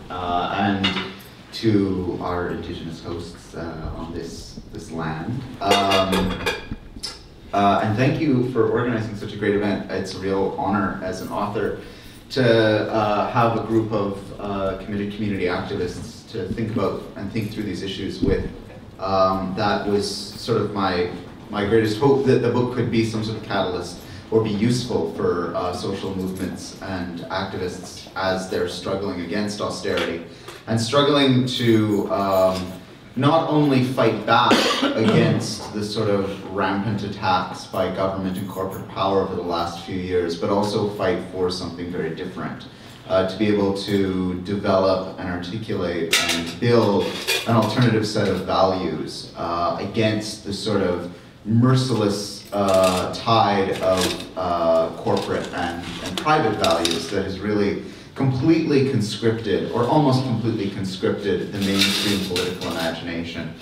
and to our Indigenous hosts on this land. And thank you for organizing such a great event. It's a real honor as an author to have a group of committed community activists to think about and think through these issues with. That was sort of my greatest hope, that the book could be some sort of catalyst or be useful for social movements and activists as they're struggling against austerity and struggling to not only fight back against the sort of rampant attacks by government and corporate power over the last few years, but also fight for something very different. To be able to develop and articulate and build an alternative set of values against the sort of merciless tide of corporate and private values that has really completely conscripted, or almost completely conscripted, the mainstream political imagination.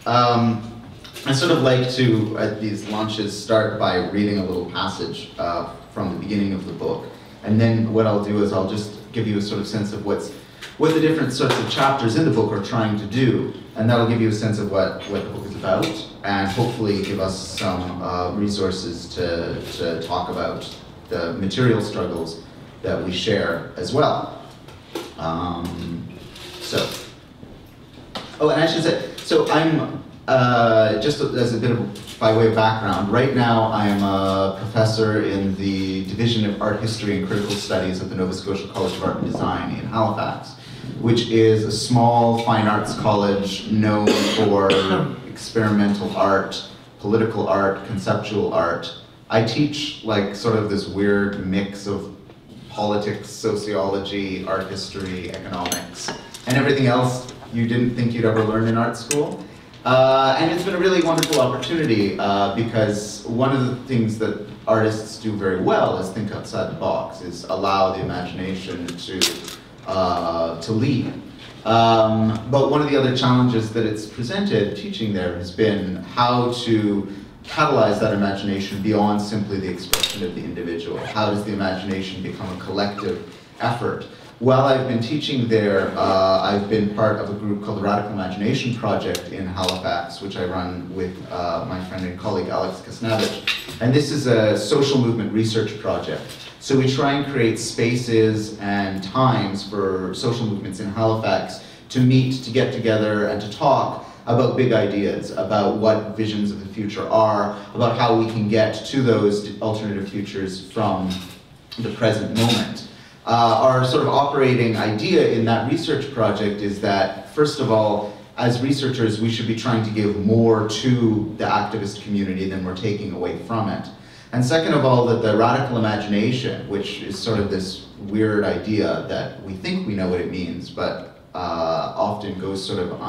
I sort of like to, at these launches, start by reading a little passage from the beginning of the book. And then what I'll do is I'll just give you a sort of sense of what the different sorts of chapters in the book are trying to do. And that'll give you a sense of what the book is about, and hopefully give us some resources to talk about the material struggles that we share as well. And I should say, so I'm, just as a bit of by way of background, right now I am a professor in the Division of Art History and Critical Studies at the Nova Scotia College of Art and Design in Halifax, which is a small fine arts college known for experimental art, political art, conceptual art. I teach like sort of this weird mix of politics, sociology, art history, economics, and everything else you didn't think you'd ever learn in art school. And it's been a really wonderful opportunity because one of the things that artists do very well is think outside the box, is allow the imagination to lead. But one of the other challenges that it's presented, teaching there, has been how to catalyze that imagination beyond simply the expression of the individual. How does the imagination become a collective effort? While I've been teaching there, I've been part of a group called the Radical Imagination Project in Halifax, which I run with my friend and colleague Alex Kasnavich. And this is a social movement research project. So we try and create spaces and times for social movements in Halifax to meet, to get together, and to talk about big ideas, about what visions of the future are, about how we can get to those alternative futures from the present moment. Our sort of operating idea in that research project is that, first of all, as researchers, we should be trying to give more to the activist community than we're taking away from it. And second of all, that the radical imagination, which is sort of this weird idea that we think we know what it means, but often goes sort of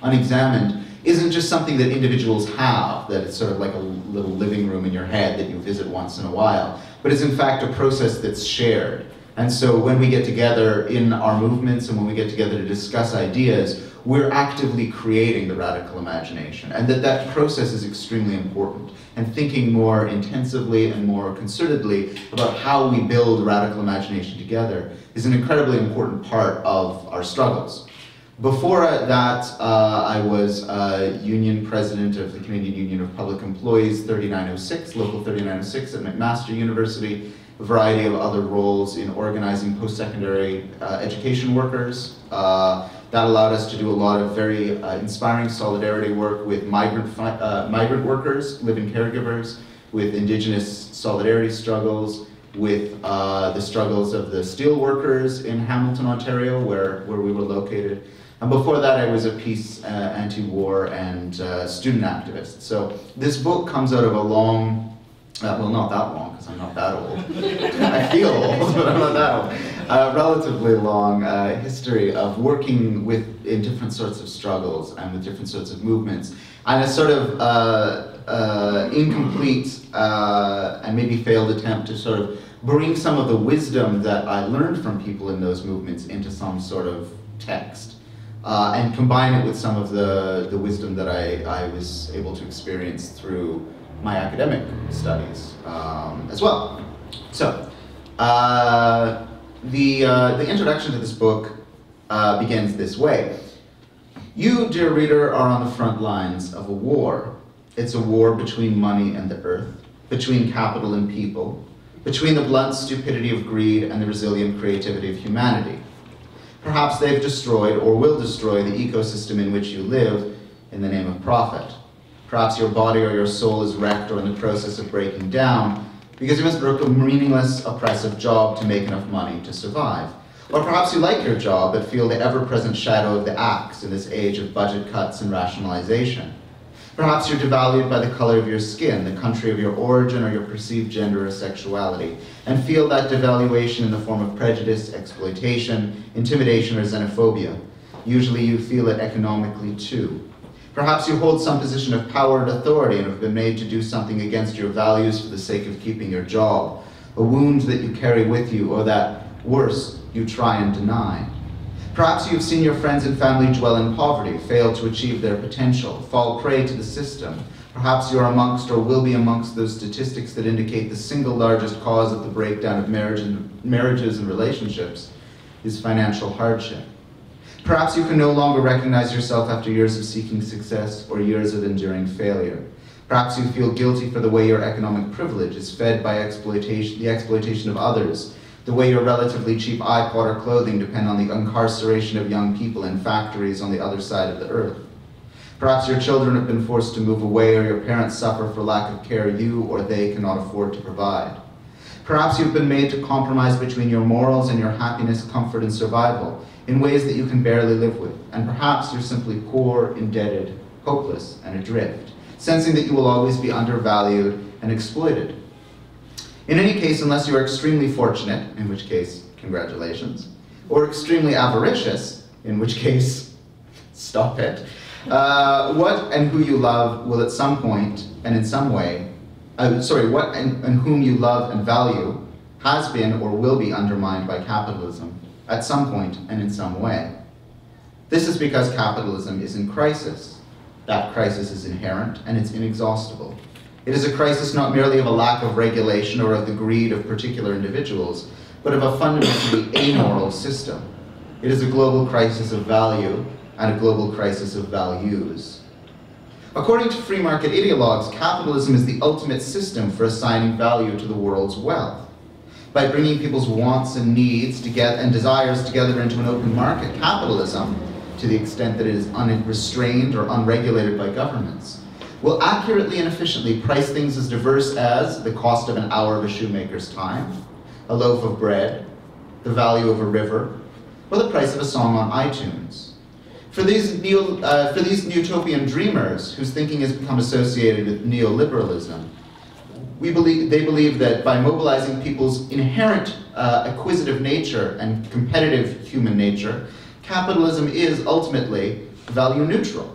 unexamined, isn't just something that individuals have, that it's sort of like a little living room in your head that you visit once in a while, but is in fact a process that's shared. And so when we get together in our movements and when we get together to discuss ideas, we're actively creating the radical imagination, and that process is extremely important. And thinking more intensively and more concertedly about how we build radical imagination together is an incredibly important part of our struggles. Before that, I was union president of the Canadian Union of Public Employees 3906, Local 3906 at McMaster University, a variety of other roles in organizing post-secondary education workers. That allowed us to do a lot of very inspiring solidarity work with migrant workers, live-in caregivers, with Indigenous solidarity struggles, with the struggles of the steel workers in Hamilton, Ontario, where we were located. And before that, I was a peace, anti-war, and student activist. So this book comes out of a long, well, not that long, because I'm not that old. I feel old, but I'm not that old. Relatively long history of working in different sorts of struggles and with different sorts of movements. And a sort of incomplete and maybe failed attempt to sort of bring some of the wisdom that I learned from people in those movements into some sort of text. And combine it with some of the wisdom that I was able to experience through my academic studies as well. So, the introduction to this book begins this way. You, dear reader, are on the front lines of a war. It's a war between money and the earth, between capital and people, between the blunt stupidity of greed and the resilient creativity of humanity. Perhaps they've destroyed or will destroy the ecosystem in which you live in the name of profit. Perhaps your body or your soul is wrecked or in the process of breaking down because you must work a meaningless, oppressive job to make enough money to survive. Or perhaps you like your job but feel the ever-present shadow of the axe in this age of budget cuts and rationalization. Perhaps you're devalued by the color of your skin, the country of your origin, or your perceived gender or sexuality, and feel that devaluation in the form of prejudice, exploitation, intimidation, or xenophobia. Usually you feel it economically too. Perhaps you hold some position of power and authority and have been made to do something against your values for the sake of keeping your job, a wound that you carry with you, or that, worse, you try and deny. Perhaps you've seen your friends and family dwell in poverty, fail to achieve their potential, fall prey to the system. Perhaps you're amongst or will be amongst those statistics that indicate the single largest cause of the breakdown of marriages and relationships is financial hardship. Perhaps you can no longer recognize yourself after years of seeking success or years of enduring failure. Perhaps you feel guilty for the way your economic privilege is fed by the exploitation of others, the way your relatively cheap iPod or clothing depend on the incarceration of young people in factories on the other side of the earth. Perhaps your children have been forced to move away, or your parents suffer for lack of care you or they cannot afford to provide. Perhaps you've been made to compromise between your morals and your happiness, comfort, and survival in ways that you can barely live with. And perhaps you're simply poor, indebted, hopeless, and adrift, sensing that you will always be undervalued and exploited. In any case, unless you are extremely fortunate, in which case, congratulations, or extremely avaricious, in which case, stop it, what and who you love will at some point and in some way, what and whom you love and value has been or will be undermined by capitalism at some point and in some way. This is because capitalism is in crisis. That crisis is inherent and it's inexhaustible. It is a crisis not merely of a lack of regulation or of the greed of particular individuals, but of a fundamentally amoral system. It is a global crisis of value and a global crisis of values. According to free market ideologues, capitalism is the ultimate system for assigning value to the world's wealth. By bringing people's wants and needs together and desires together into an open market, capitalism, to the extent that it is unrestrained or unregulated by governments, will accurately and efficiently price things as diverse as the cost of an hour of a shoemaker's time, a loaf of bread, the value of a river, or the price of a song on iTunes. For these utopian dreamers whose thinking has become associated with neoliberalism, they believe that by mobilizing people's inherent acquisitive nature and competitive human nature, capitalism is ultimately value neutral.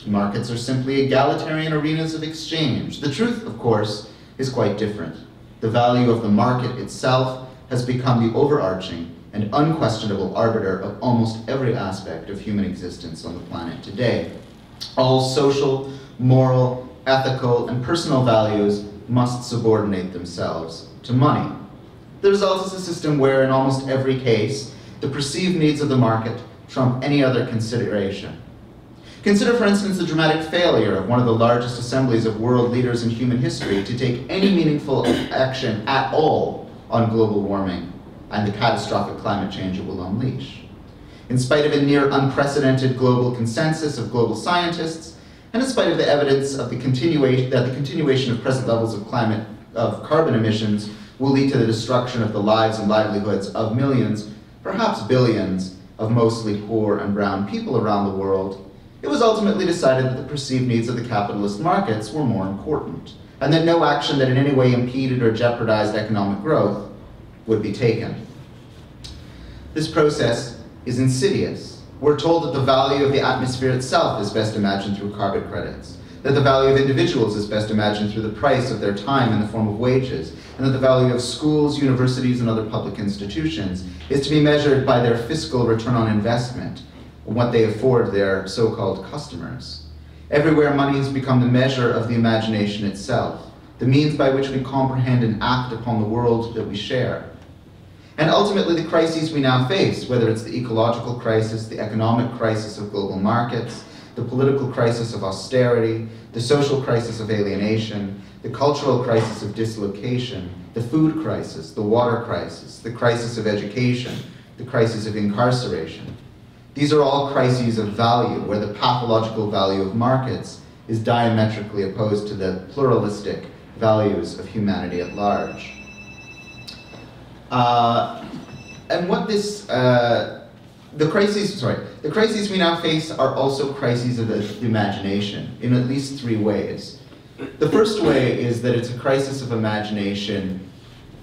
Markets are simply egalitarian arenas of exchange. The truth, of course, is quite different. The value of the market itself has become the overarching and unquestionable arbiter of almost every aspect of human existence on the planet today. All social, moral, ethical, and personal values must subordinate themselves to money. The result is a system where, in almost every case, the perceived needs of the market trump any other consideration. Consider, for instance, the dramatic failure of one of the largest assemblies of world leaders in human history to take any meaningful action at all on global warming and the catastrophic climate change it will unleash. In spite of a near unprecedented global consensus of global scientists, and in spite of the evidence of the continuation of present levels of carbon emissions will lead to the destruction of the lives and livelihoods of millions, perhaps billions, of mostly poor and brown people around the world, it was ultimately decided that the perceived needs of the capitalist markets were more important, and that no action that in any way impeded or jeopardized economic growth would be taken. This process is insidious. We're told that the value of the atmosphere itself is best imagined through carbon credits, that the value of individuals is best imagined through the price of their time in the form of wages, and that the value of schools, universities, and other public institutions is to be measured by their fiscal return on investment, what they afford their so-called customers. Everywhere money has become the measure of the imagination itself, the means by which we comprehend and act upon the world that we share. And ultimately, the crises we now face, whether it's the ecological crisis, the economic crisis of global markets, the political crisis of austerity, the social crisis of alienation, the cultural crisis of dislocation, the food crisis, the water crisis, the crisis of education, the crisis of incarceration. These are all crises of value, where the pathological value of markets is diametrically opposed to the pluralistic values of humanity at large. And what this, the crises we now face are also crises of the imagination in at least 3 ways. The first way is that it's a crisis of imagination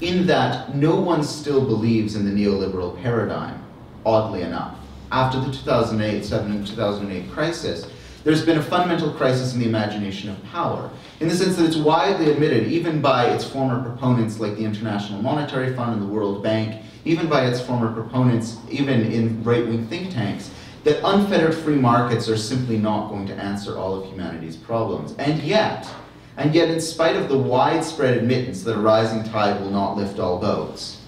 in that no one still believes in the neoliberal paradigm, oddly enough. After the 2007 and 2008 crisis, there's been a fundamental crisis in the imagination of power, in the sense that it's widely admitted, even by its former proponents like the International Monetary Fund and the World Bank, even by its former proponents, even in right-wing think tanks, that unfettered free markets are simply not going to answer all of humanity's problems. And yet, in spite of the widespread admittance that a rising tide will not lift all boats,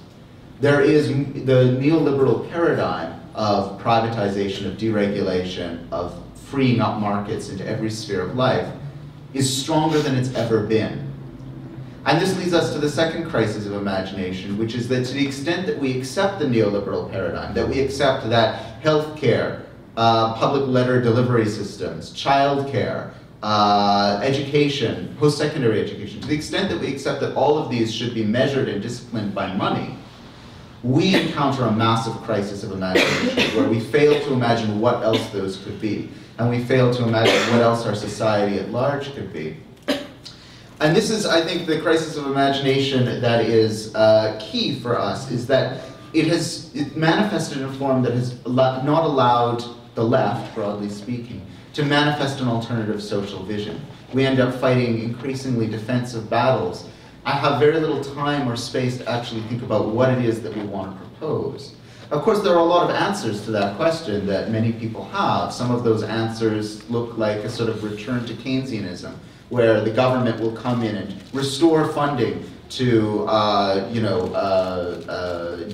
there is the neoliberal paradigm of privatization, of deregulation, of freeing up markets into every sphere of life is stronger than it's ever been. And this leads us to the second crisis of imagination, which is that to the extent that we accept the neoliberal paradigm, that we accept that healthcare, public letter delivery systems, childcare, education, post-secondary education, to the extent that we accept that all of these should be measured and disciplined by money, we encounter a massive crisis of imagination where we fail to imagine what else those could be. And we fail to imagine what else our society at large could be. And this is, I think, the crisis of imagination that is key for us, is that it manifested in a form that has not allowed the left, broadly speaking, to manifest an alternative social vision. We end up fighting increasingly defensive battles. I have very little time or space to actually think about what it is that we want to propose. Of course, there are a lot of answers to that question that many people have. Some of those answers look like a sort of return to Keynesianism, where the government will come in and restore funding to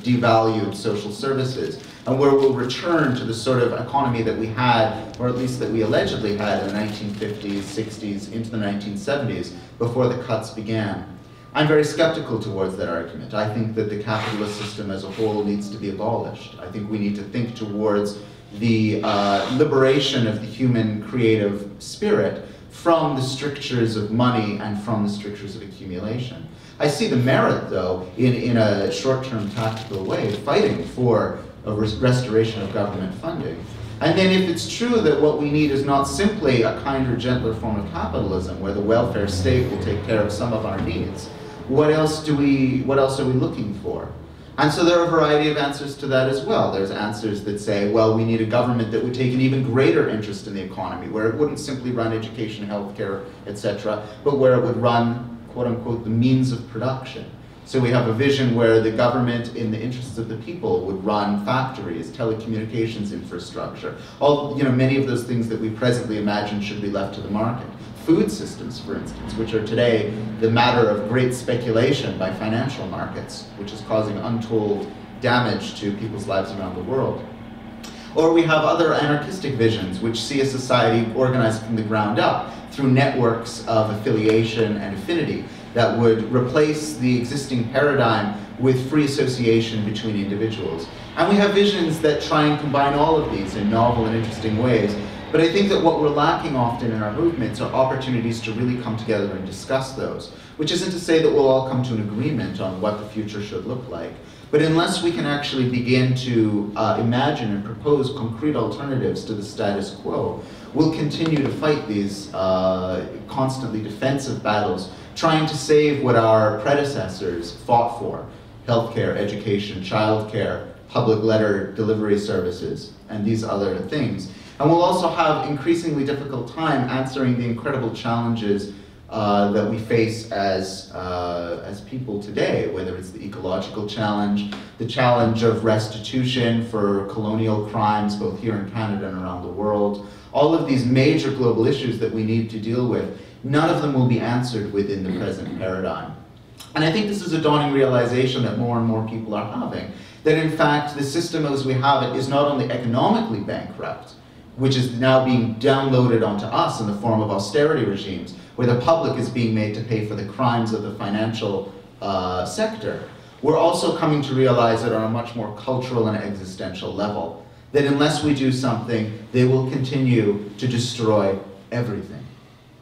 devalued social services, and where we'll return to the sort of economy that we had, or at least that we allegedly had in the 1950s, 60s, into the 1970s, before the cuts began. I'm very skeptical towards that argument. I think that the capitalist system as a whole needs to be abolished. I think we need to think towards the liberation of the human creative spirit from the strictures of money and from the strictures of accumulation. I see the merit, though, in a short-term tactical way, fighting for a restoration of government funding. And then if it's true that what we need is not simply a kinder, gentler form of capitalism, where the welfare state will take care of some of our needs, what else are we looking for? And so there are a variety of answers to that as well. There's answers that say, well, we need a government that would take an even greater interest in the economy, where it wouldn't simply run education, healthcare, etc., but where it would run, quote unquote, the means of production. So we have a vision where the government, in the interests of the people, would run factories, telecommunications infrastructure, many of those things that we presently imagine should be left to the market. Food systems, for instance, which are today the matter of great speculation by financial markets, which is causing untold damage to people's lives around the world. Or we have other anarchistic visions, which see a society organized from the ground up through networks of affiliation and affinity that would replace the existing paradigm with free association between individuals. And we have visions that try and combine all of these in novel and interesting ways. But I think that what we're lacking often in our movements are opportunities to really come together and discuss those, which isn't to say that we'll all come to an agreement on what the future should look like. But unless we can actually begin to imagine and propose concrete alternatives to the status quo, we'll continue to fight these constantly defensive battles, trying to save what our predecessors fought for: healthcare, education, childcare, public letter delivery services, and these other things. And we'll also have increasingly difficult time answering the incredible challenges that we face as people today, whether it's the ecological challenge, the challenge of restitution for colonial crimes, both here in Canada and around the world. All of these major global issues that we need to deal with, none of them will be answered within the present paradigm. And I think this is a dawning realization that more and more people are having, that in fact the system as we have it is not only economically bankrupt, which is now being downloaded onto us in the form of austerity regimes, where the public is being made to pay for the crimes of the financial sector. We're also coming to realize it on a much more cultural and existential level, that unless we do something, they will continue to destroy everything.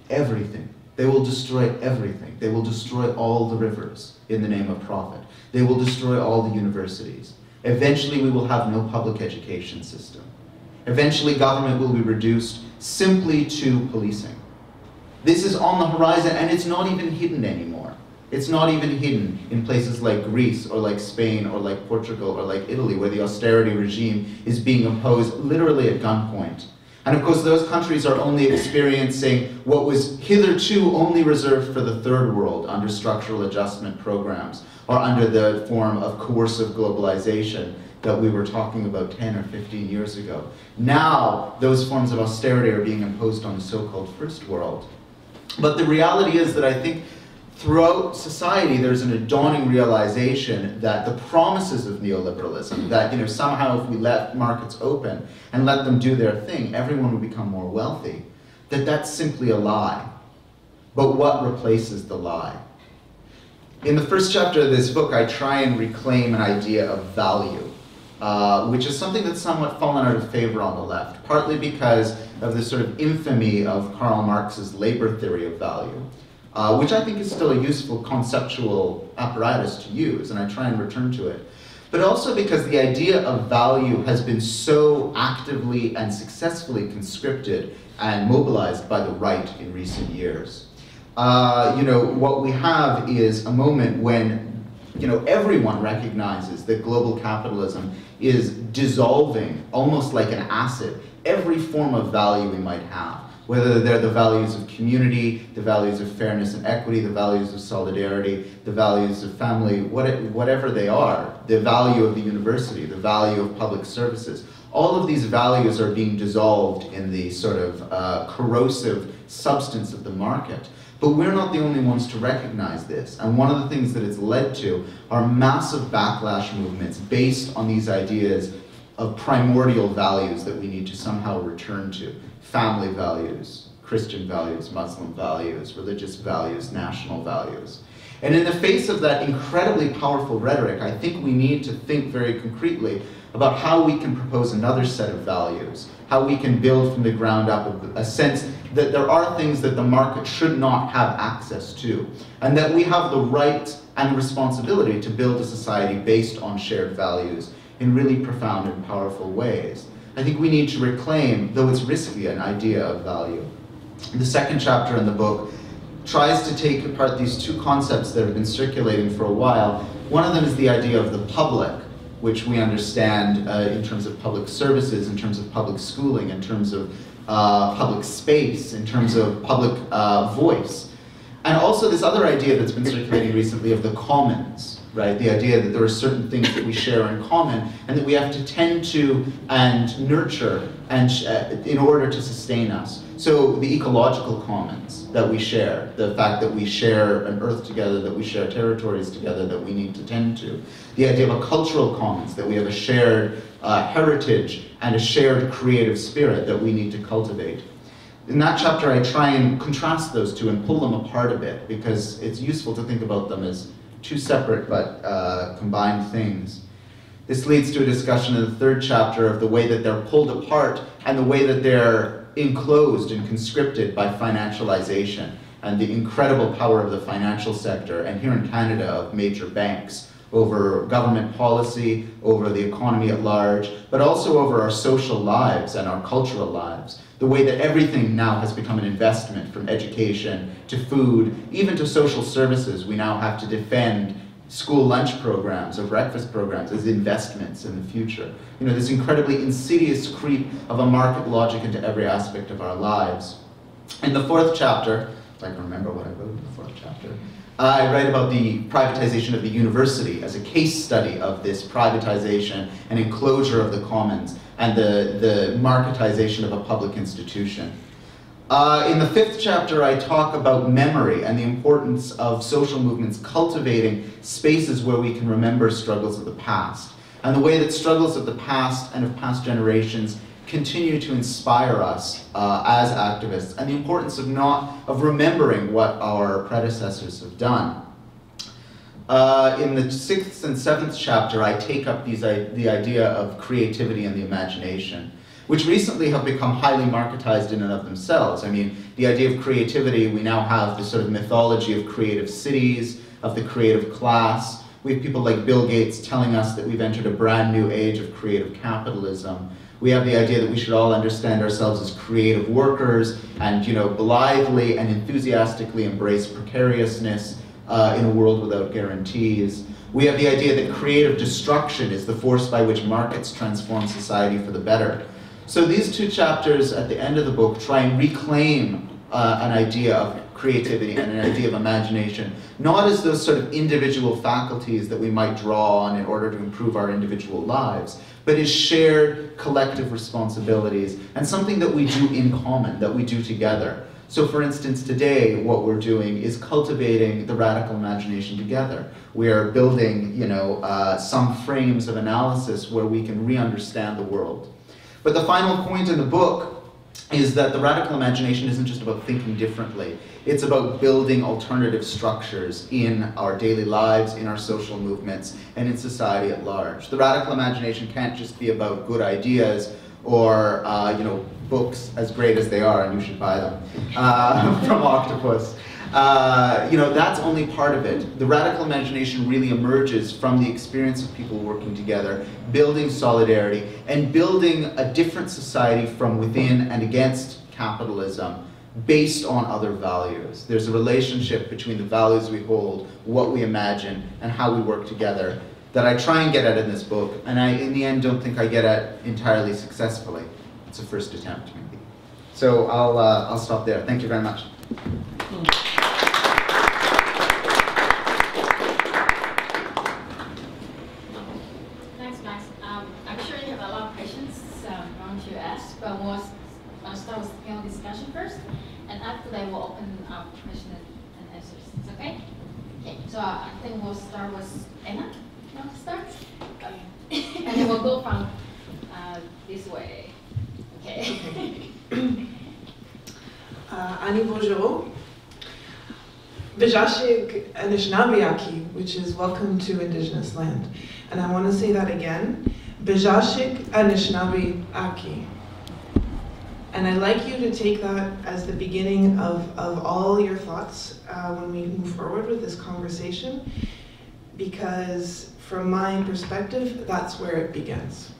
Everything. They will destroy everything. They will destroy all the rivers in the name of profit. They will destroy all the universities. Eventually we will have no public education system. Eventually government will be reduced simply to policing. This is on the horizon, and it's not even hidden anymore. It's not even hidden in places like Greece or like Spain or like Portugal or like Italy, where the austerity regime is being imposed literally at gunpoint. And of course those countries are only experiencing what was hitherto only reserved for the third world under structural adjustment programs or under the form of coercive globalization that we were talking about 10 or 15 years ago. Now those forms of austerity are being imposed on the so-called first world. But the reality is that I think throughout society there's a dawning realization that the promises of neoliberalism, that somehow if we let markets open and let them do their thing, everyone will become more wealthy, that's simply a lie. But what replaces the lie? In the first chapter of this book, I try and reclaim an idea of value, which is something that's somewhat fallen out of favor on the left, partly because of the sort of infamy of Karl Marx's labor theory of value, which I think is still a useful conceptual apparatus to use, and I try and return to it. But also because the idea of value has been so actively and successfully conscripted and mobilized by the right in recent years. What we have is a moment when everyone recognizes that global capitalism is dissolving, almost like an acid, every form of value we might have, whether they're the values of community, the values of fairness and equity, the values of solidarity, the values of family, whatever they are, the value of the university, the value of public services. All of these values are being dissolved in the sort of corrosive substance of the market. But we're not the only ones to recognize this. And one of the things that it's led to are massive backlash movements based on these ideas of primordial values that we need to somehow return to. Family values, Christian values, Muslim values, religious values, national values. And in the face of that incredibly powerful rhetoric, I think we need to think very concretely about how we can propose another set of values, how we can build from the ground up a sense that there are things that the market should not have access to, and that we have the right and responsibility to build a society based on shared values in really profound and powerful ways. I think we need to reclaim, though it's risky, an idea of value. The second chapter in the book tries to take apart these two concepts that have been circulating for a while. One of them is the idea of the public, which we understand in terms of public services, in terms of public schooling, in terms of public space, in terms of public voice. And also this other idea that's been circulating recently of the commons, right? The idea that there are certain things that we share in common and that we have to tend to and nurture and in order to sustain us. So the ecological commons that we share, the fact that we share an earth together, that we share territories together that we need to tend to. The idea of a cultural commons, that we have a shared heritage and a shared creative spirit that we need to cultivate. In that chapter, I try and contrast those two and pull them apart a bit, because it's useful to think about them as two separate but combined things. This leads to a discussion in the third chapter of the way that they're pulled apart and the way that they're enclosed and conscripted by financialization and the incredible power of the financial sector, and here in Canada of major banks, over government policy, over the economy at large, but also over our social lives and our cultural lives. The way that everything now has become an investment, from education to food, even to social services. We now have to defend school lunch programs or breakfast programs as investments in the future. This incredibly insidious creep of a market logic into every aspect of our lives. In the fourth chapter, if I can remember what I wrote in the fourth chapter, I write about the privatization of the university as a case study of this privatization and enclosure of the commons and the marketization of a public institution. In the 5th chapter, I talk about memory and the importance of social movements cultivating spaces where we can remember struggles of the past, and the way that struggles of the past and of past generations continue to inspire us as activists, and the importance of remembering what our predecessors have done. In the 6th and 7th chapter, I take up the idea of creativity and the imagination, which recently have become highly marketized in and of themselves. I mean, the idea of creativity, we now have this sort of mythology of creative cities, of the creative class. We have people like Bill Gates telling us that we've entered a brand new age of creative capitalism. We have the idea that we should all understand ourselves as creative workers and, you know, blithely and enthusiastically embrace precariousness in a world without guarantees. We have the idea that creative destruction is the force by which markets transform society for the better. So these 2 chapters at the end of the book try and reclaim an idea of creativity and an idea of imagination, not as those sort of individual faculties that we might draw on in order to improve our individual lives, but as shared collective responsibilities and something that we do in common, that we do together. So for instance, today what we're doing is cultivating the radical imagination together. We are building, you know, some frames of analysis where we can re-understand the world. But the final point in the book is that the radical imagination isn't just about thinking differently. It's about building alternative structures in our daily lives, in our social movements, and in society at large. The radical imagination can't just be about good ideas or you know, books as great as they are, and you should buy them, from Octopus. You know, that's only part of it. The radical imagination really emerges from the experience of people working together, building solidarity, and building a different society from within and against capitalism based on other values. There's a relationship between the values we hold, what we imagine, and how we work together that I try and get at in this book, and I, in the end, don't think I get at entirely successfully. It's a first attempt, maybe. So I'll stop there. Thank you very much. Thanks, Max. I'm sure you have a lot of questions I want to ask, but I'll start with the panel discussion first, and after that we'll open up questions and answers. It's okay? Okay, so I think we'll start with Anna. You want to start? And then we'll go from this way. Okay. Ani Bonjour. Bejashig Anishnabiaki, which is welcome to Indigenous land. And I want to say that again. Bejashig Anishnabiaki. And I'd like you to take that as the beginning of all your thoughts when we move forward with this conversation, because from my perspective, that's where it begins.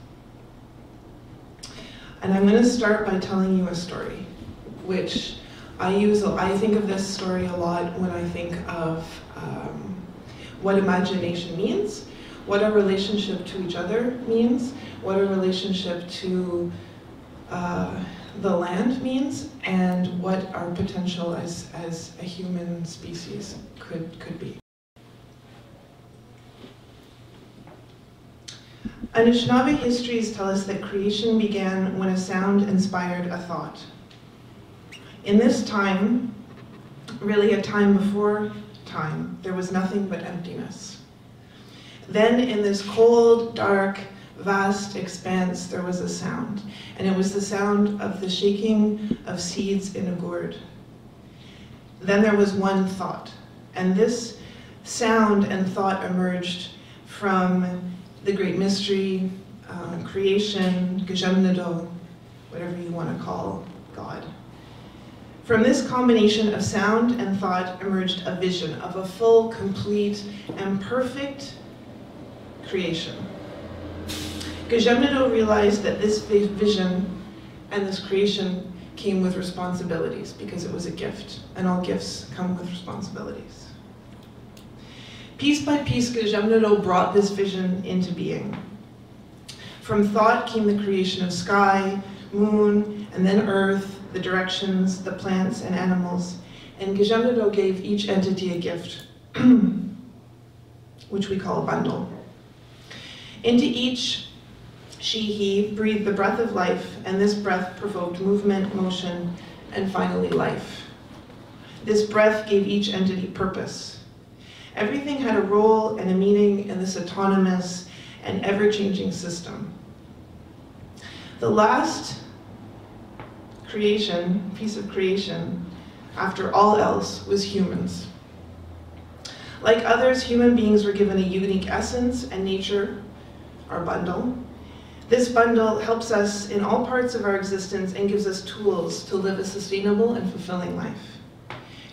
And I'm going to start by telling you a story, which I think of this story a lot when I think of what imagination means, what our relationship to each other means, what our relationship to the land means, and what our potential as a human species could be. Anishinaabe histories tell us that creation began when a sound inspired a thought. In this time, really a time before time, there was nothing but emptiness. Then in this cold, dark, vast expanse, there was a sound, and it was the sound of the shaking of seeds in a gourd. Then there was one thought, and this sound and thought emerged from the great mystery, creation, Gajamnado, whatever you want to call God. From this combination of sound and thought emerged a vision of a full, complete, and perfect creation. Gajamnado realized that this vision and this creation came with responsibilities because it was a gift, and all gifts come with responsibilities. Piece by piece, Gajamnado brought this vision into being. From thought came the creation of sky, moon, and then earth, the directions, the plants and animals, and Gajamnado gave each entity a gift, which we call a bundle. Into each, he breathed the breath of life, and this breath provoked movement, motion, and finally life. This breath gave each entity purpose. Everything had a role and a meaning in this autonomous and ever-changing system. The last piece of creation, after all else, was humans. Like others, human beings were given a unique essence and nature, our bundle. This bundle helps us in all parts of our existence and gives us tools to live a sustainable and fulfilling life.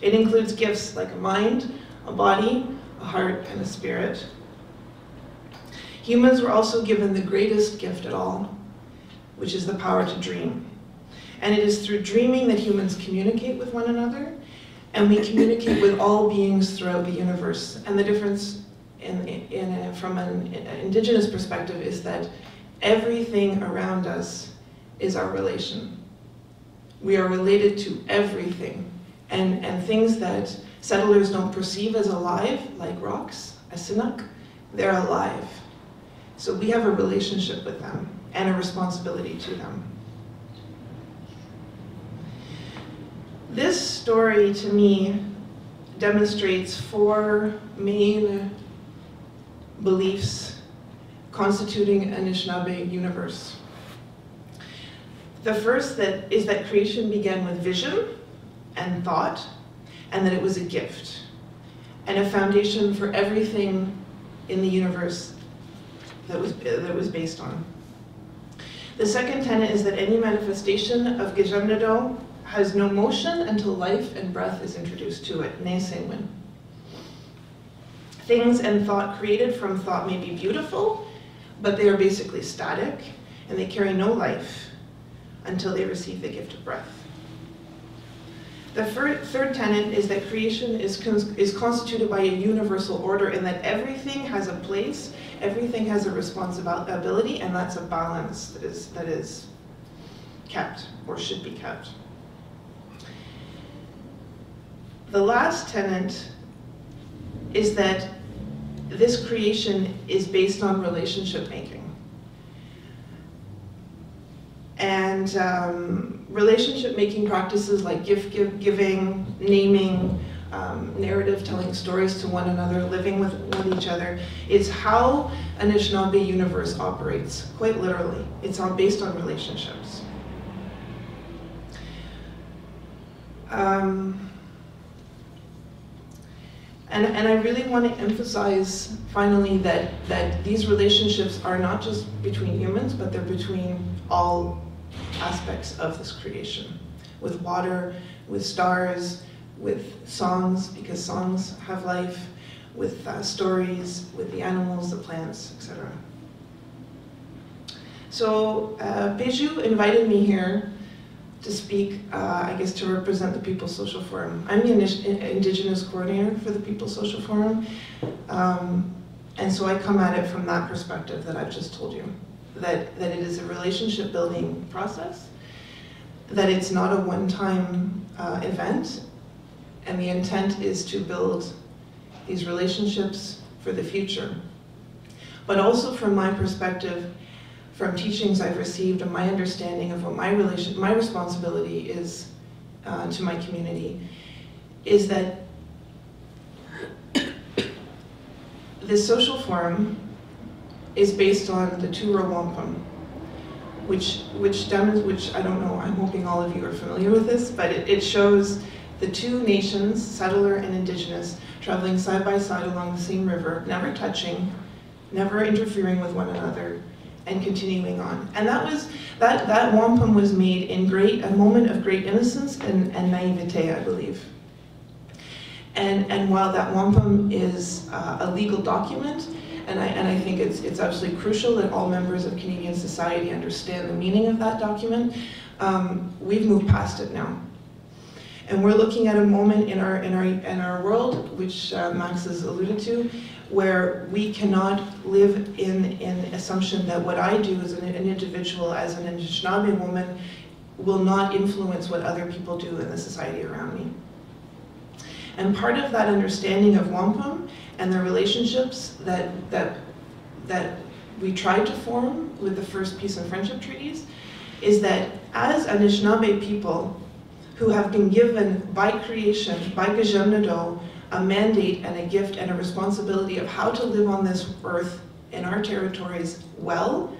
It includes gifts like a mind, a body, a heart, and a spirit. Humans were also given the greatest gift at all, which is the power to dream. And it is through dreaming that humans communicate with one another, and we communicate with all beings throughout the universe. And the difference from an indigenous perspective is that everything around us is our relation. We are related to everything, and things that settlers don't perceive as alive, like rocks, a sinuk, they're alive. So we have a relationship with them and a responsibility to them. This story, to me, demonstrates 4 main beliefs constituting an Anishinaabe universe. The first is that creation began with vision and thought, and that it was a gift, and a foundation for everything in the universe that was based on. The second tenet is that any manifestation of Gejamnado has no motion until life and breath is introduced to it. Nesewin. Things and thought created from thought may be beautiful, but they are basically static, and they carry no life until they receive the gift of breath. The third tenet is that creation is constituted by a universal order, in that everything has a place, everything has a responsibility, and that's a balance that is kept or should be kept. The last tenet is that this creation is based on relationship making. And relationship making practices like gift giving, naming, narrative telling stories to one another, living with each other, is how an Anishinaabe universe operates, quite literally. It's all based on relationships. And I really want to emphasize, finally, that these relationships are not just between humans, but they're between all aspects of this creation. With water, with stars, with songs, because songs have life, with stories, with the animals, the plants, etc. So Beju invited me here to speak, I guess, to represent the People's Social Forum. I'm the Indigenous coordinator for the People's Social Forum, and so I come at it from that perspective that I've just told you, that it is a relationship building process, that it's not a one-time event, and the intent is to build these relationships for the future. But also from my perspective, from teachings I've received and my understanding of what my responsibility is to my community, is that this social forum is based on the Tura Wampum, which I don't know, I'm hoping all of you are familiar with this, but it shows the 2 nations, settler and indigenous, traveling side by side along the same river, never touching, never interfering with one another, and continuing on. And that wampum was made in a moment of great innocence and naivete, I believe. And while that wampum is a legal document, and I think it's absolutely crucial that all members of Canadian society understand the meaning of that document, we've moved past it now. And we're looking at a moment in our world, which Max has alluded to, where we cannot live in assumption that what I do as an individual, as an Anishinaabe woman, will not influence what other people do in the society around me. And part of that understanding of wampum and the relationships that we tried to form with the first peace and friendship treaties is that as Anishinaabe people who have been given by creation, by Rideau, a mandate and a gift and a responsibility of how to live on this earth in our territories well,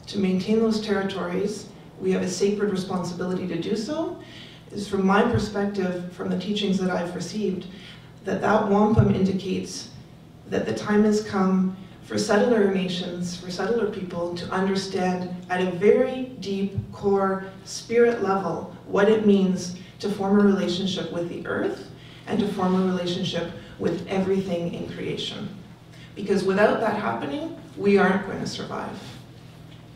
to maintain those territories. We have a sacred responsibility to do so. Is from my perspective, from the teachings that I've received, that wampum indicates that the time has come for settler nations, for settler people to understand at a very deep core spirit level what it means to form a relationship with the earth and to form a relationship with everything in creation. Because without that happening, we aren't going to survive.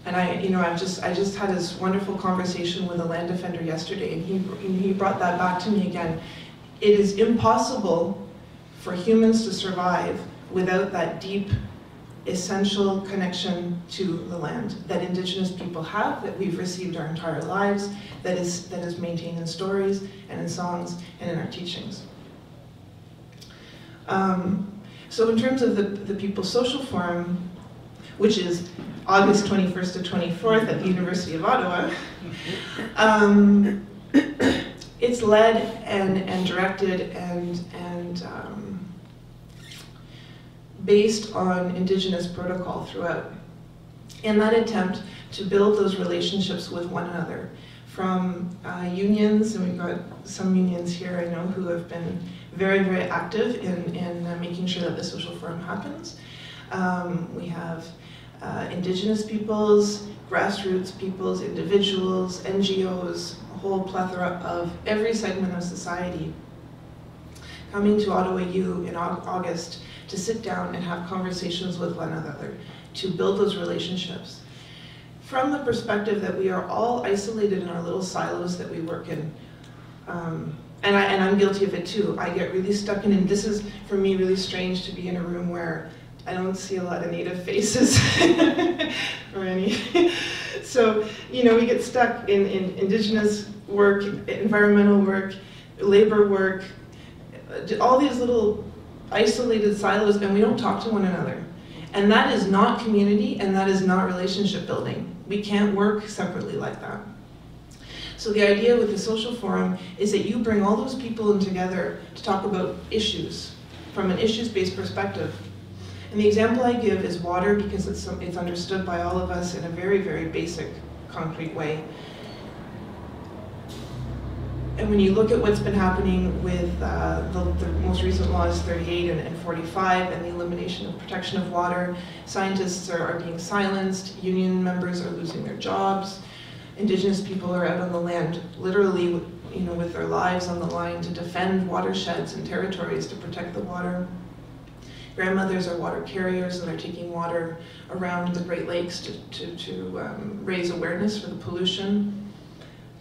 And I just had this wonderful conversation with a land defender yesterday, and he brought that back to me again. It is impossible for humans to survive without that deep, essential connection to the land that Indigenous people have, that we've received our entire lives, that is maintained in stories and in songs and in our teachings. So in terms of the People's Social Forum, which is August 21st to 24th at the University of Ottawa, it's led and directed and based on Indigenous protocol throughout, in that attempt to build those relationships with one another. From unions, and we've got some unions here I know who have been very, very active in making sure that the social forum happens. We have Indigenous peoples, grassroots peoples, individuals, NGOs, a whole plethora of every segment of society coming to Ottawa U in August to sit down and have conversations with one another, to build those relationships. From the perspective that we are all isolated in our little silos that we work in. And I'm guilty of it too. I get really stuck in, and this is, for me, really strange to be in a room where I don't see a lot of Native faces or any. So, we get stuck in Indigenous work, environmental work, labor work, all these little isolated silos, and we don't talk to one another. And that is not community, and that is not relationship building. We can't work separately like that. So the idea with the social forum is that you bring all those people in together to talk about issues from an issues-based perspective. And the example I give is water, because it's understood by all of us in a very, very basic, concrete way. And when you look at what's been happening with the most recent laws, 38 and 45, and the elimination of protection of water, scientists are being silenced, union members are losing their jobs, Indigenous people are out on the land, literally, with their lives on the line to defend watersheds and territories to protect the water. Grandmothers are water carriers, and they're taking water around the Great Lakes to raise awareness for the pollution.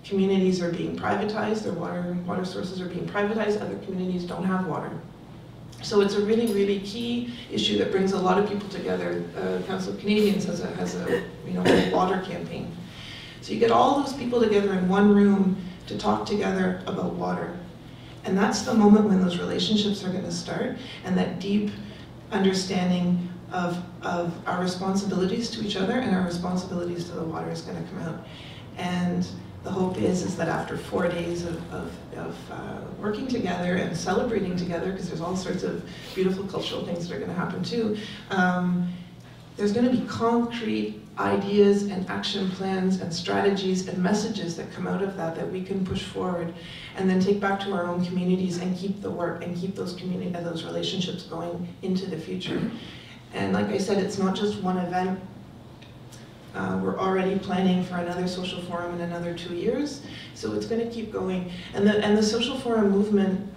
Communities are being privatized, their water sources are being privatized, other communities don't have water. So it's a really, really key issue that brings a lot of people together. Council of Canadians has a water campaign. So you get all those people together in one room to talk together about water. And that's the moment when those relationships are going to start, and that deep understanding of our responsibilities to each other and our responsibilities to the water is going to come out. And the hope is that after 4 days of working together and celebrating together, because there's all sorts of beautiful cultural things that are going to happen too, there's going to be concrete ideas and action plans and strategies and messages that come out of that we can push forward and then take back to our own communities and keep the work and keep those those relationships going into the future. And like I said, it's not just one event. We're already planning for another social forum in another 2 years, so it's going to keep going. And the social forum movement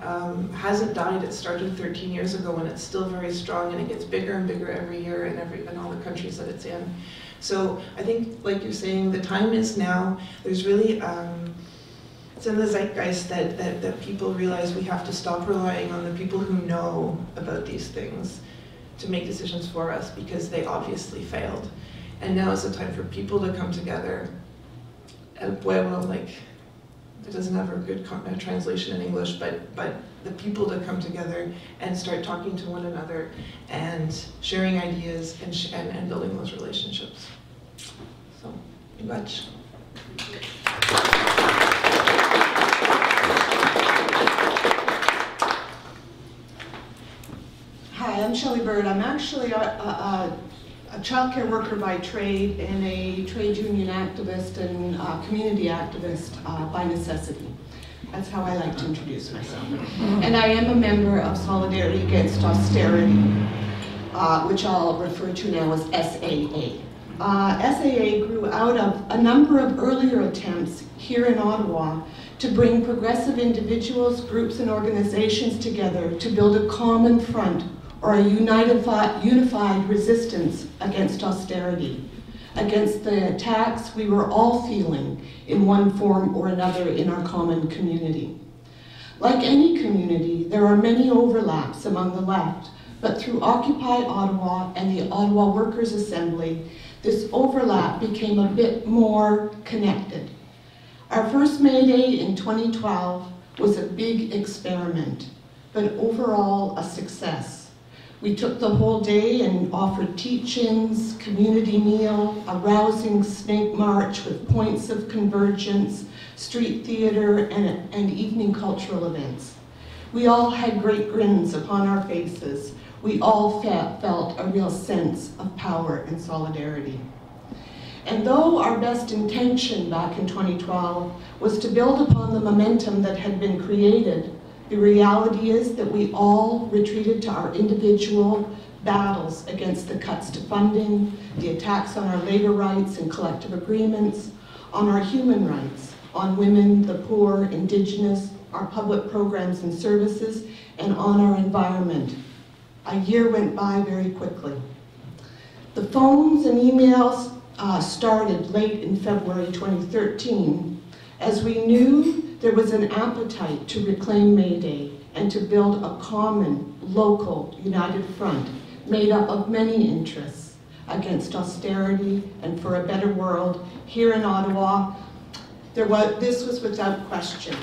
hasn't died. It started 13 years ago, and it's still very strong, and it gets bigger and bigger every year in all the countries that it's in. So I think, like you're saying, the time is now. There's really it's in the zeitgeist that people realize we have to stop relying on the people who know about these things to make decisions for us, because they obviously failed. And now is the time for people to come together. El pueblo, like, it doesn't have a good translation in English, but the people to come together and start talking to one another and sharing ideas and building those relationships. So, much. I'm Shellie Bird. I'm actually a childcare worker by trade and a trade union activist and community activist by necessity. That's how I like to introduce myself. And I am a member of Solidarity Against Austerity, which I'll refer to now as SAA. SAA grew out of a number of earlier attempts here in Ottawa to bring progressive individuals, groups, and organizations together to build a common front or a unified resistance against austerity, against the attacks we were all feeling in one form or another in our common community. Like any community, there are many overlaps among the left, but through Occupy Ottawa and the Ottawa Workers' Assembly, this overlap became a bit more connected. Our first May Day in 2012 was a big experiment, but overall a success. We took the whole day and offered teach-ins, community meal, a rousing snake march with points of convergence, street theater, and evening cultural events. We all had great grins upon our faces. We all felt a real sense of power and solidarity. And though our best intention back in 2012 was to build upon the momentum that had been created, the reality is that we all retreated to our individual battles against the cuts to funding, the attacks on our labor rights and collective agreements, on our human rights, on women, the poor, Indigenous, our public programs and services, and on our environment. A year went by very quickly. The phones and emails started late in February 2013, as we knew there was an appetite to reclaim May Day and to build a common, local, united front made up of many interests against austerity and for a better world. Here in Ottawa, this was without question.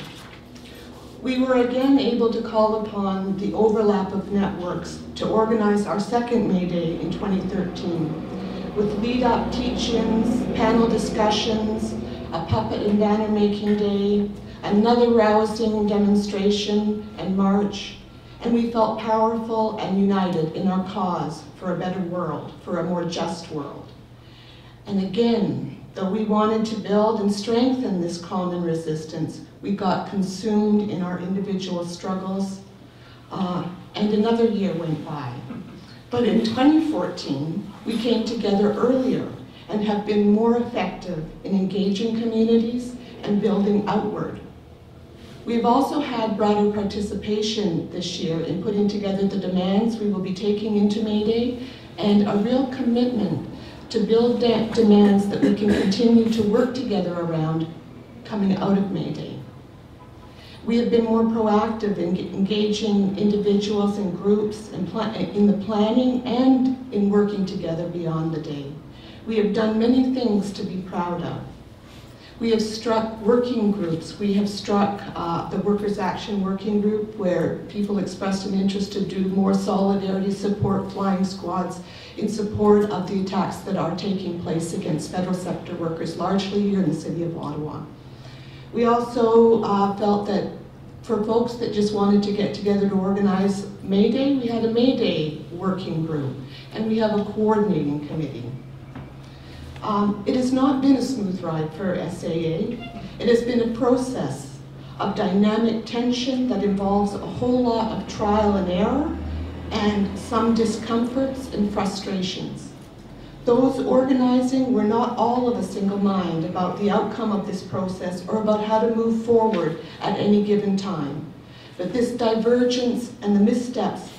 We were again able to call upon the overlap of networks to organize our second May Day in 2013, with lead-up teach-ins, panel discussions, a puppet and banner making day, another rousing demonstration and march, and we felt powerful and united in our cause for a better world, for a more just world. And again, though we wanted to build and strengthen this common resistance, we got consumed in our individual struggles, and another year went by. But in 2014, we came together earlier and have been more effective in engaging communities and building outward. We've also had broader participation this year in putting together the demands we will be taking into May Day, and a real commitment to build demands that we can continue to work together around coming out of May Day. We have been more proactive in engaging individuals and groups in the planning and in working together beyond the day. We have done many things to be proud of. We have struck working groups. We have struck the Workers' Action Working Group, where people expressed an interest to do more solidarity support flying squads in support of the attacks that are taking place against federal sector workers, largely here in the city of Ottawa. We also felt that for folks that just wanted to get together to organize May Day, we had a May Day working group, and we have a coordinating committee. It has not been a smooth ride for SAA. It has been a process of dynamic tension that involves a whole lot of trial and error and some discomforts and frustrations. Those organizing were not all of a single mind about the outcome of this process or about how to move forward at any given time. But this divergence and the missteps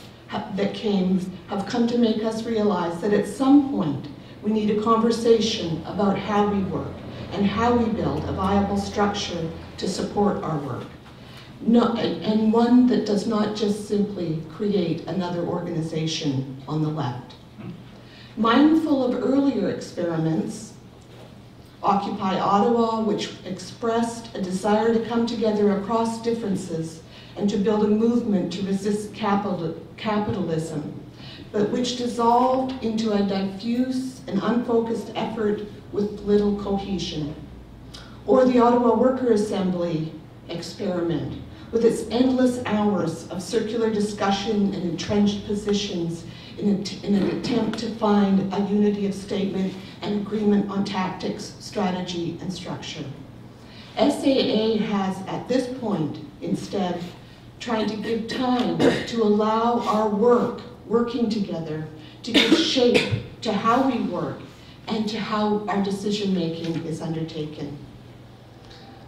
that came have come to make us realize that at some point we need a conversation about how we work and how we build a viable structure to support our work. And one that does not just simply create another organization on the left. Mindful of earlier experiments, Occupy Ottawa, which expressed a desire to come together across differences and to build a movement to resist capitalism, but which dissolved into a diffuse and unfocused effort with little cohesion. Or the Ottawa Worker Assembly experiment, with its endless hours of circular discussion and entrenched positions in an attempt to find a unity of statement and agreement on tactics, strategy, and structure. SAA has, at this point, instead, trying to give time to allow our working together, to give shape to how we work and to how our decision-making is undertaken.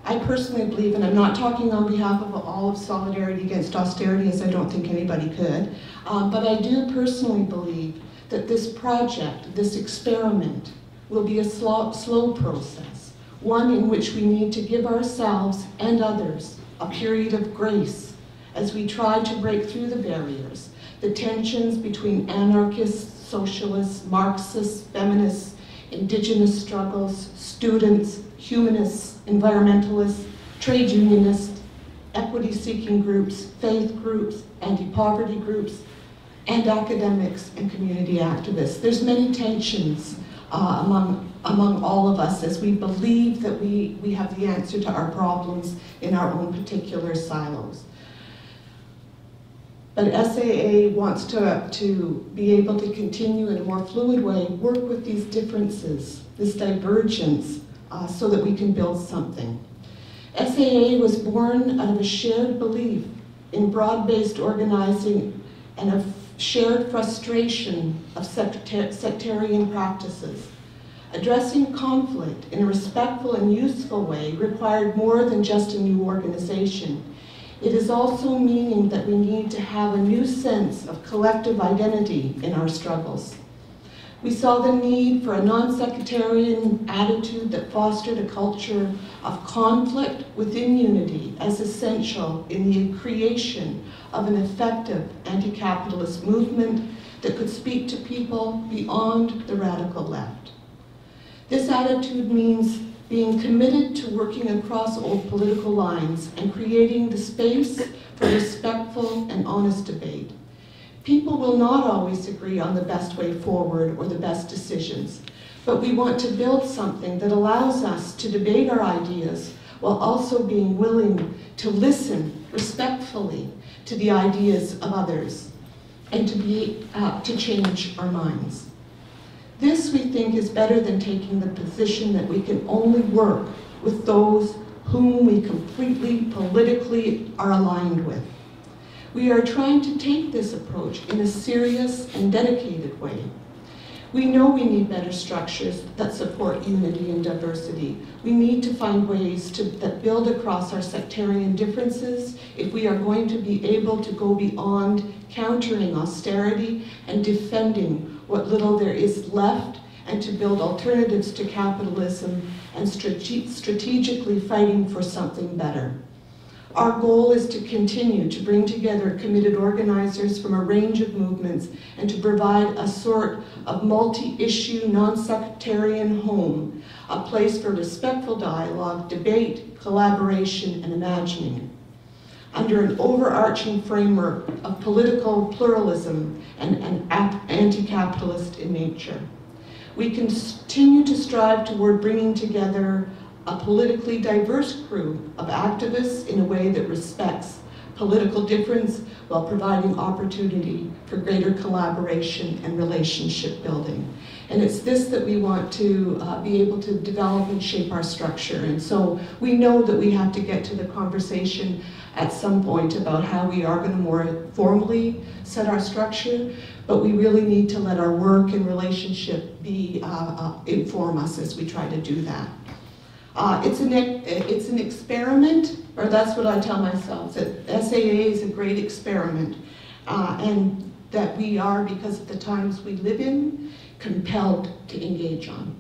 I personally believe, and I'm not talking on behalf of all of Solidarity Against Austerity, as I don't think anybody could, but I do personally believe that this project, this experiment, will be a slow process, one in which we need to give ourselves and others a period of grace as we try to break through the barriers, the tensions between anarchists, socialists, Marxists, feminists, indigenous struggles, students, humanists, environmentalists, trade unionists, equity-seeking groups, faith groups, anti-poverty groups, and academics and community activists. There's many tensions among all of us as we believe that we have the answer to our problems in our own particular silos. But SAA wants to be able to continue in a more fluid way, work with these differences, this divergence, so that we can build something. SAA was born out of a shared belief in broad-based organizing and a shared frustration of sectarian practices. Addressing conflict in a respectful and useful way required more than just a new organization. It is also meaning that we need to have a new sense of collective identity in our struggles. We saw the need for a non-sectarian attitude that fostered a culture of conflict within unity as essential in the creation of an effective anti-capitalist movement that could speak to people beyond the radical left. This attitude means being committed to working across old political lines and creating the space for respectful and honest debate. People will not always agree on the best way forward or the best decisions, but we want to build something that allows us to debate our ideas while also being willing to listen respectfully to the ideas of others and to change our minds. This, we think, is better than taking the position that we can only work with those whom we completely politically are aligned with. We are trying to take this approach in a serious and dedicated way. We know we need better structures that support unity and diversity. We need to find ways that build across our sectarian differences if we are going to be able to go beyond countering austerity and defending what little there is left, and to build alternatives to capitalism and strategically fighting for something better. Our goal is to continue to bring together committed organizers from a range of movements and to provide a sort of multi-issue, non-sectarian home, a place for respectful dialogue, debate, collaboration, and imagining, under an overarching framework of political pluralism and anti-capitalist in nature. We continue to strive toward bringing together a politically diverse crew of activists in a way that respects political difference while providing opportunity for greater collaboration and relationship building. And it's this that we want to be able to develop and shape our structure. And so we know that we have to get to the conversation at some point about how we are going to more formally set our structure, but we really need to let our work and relationship inform us as we try to do that. It's an experiment, or that's what I tell myself, that SAA is a great experiment, and that we are, because of the times we live in, compelled to engage on.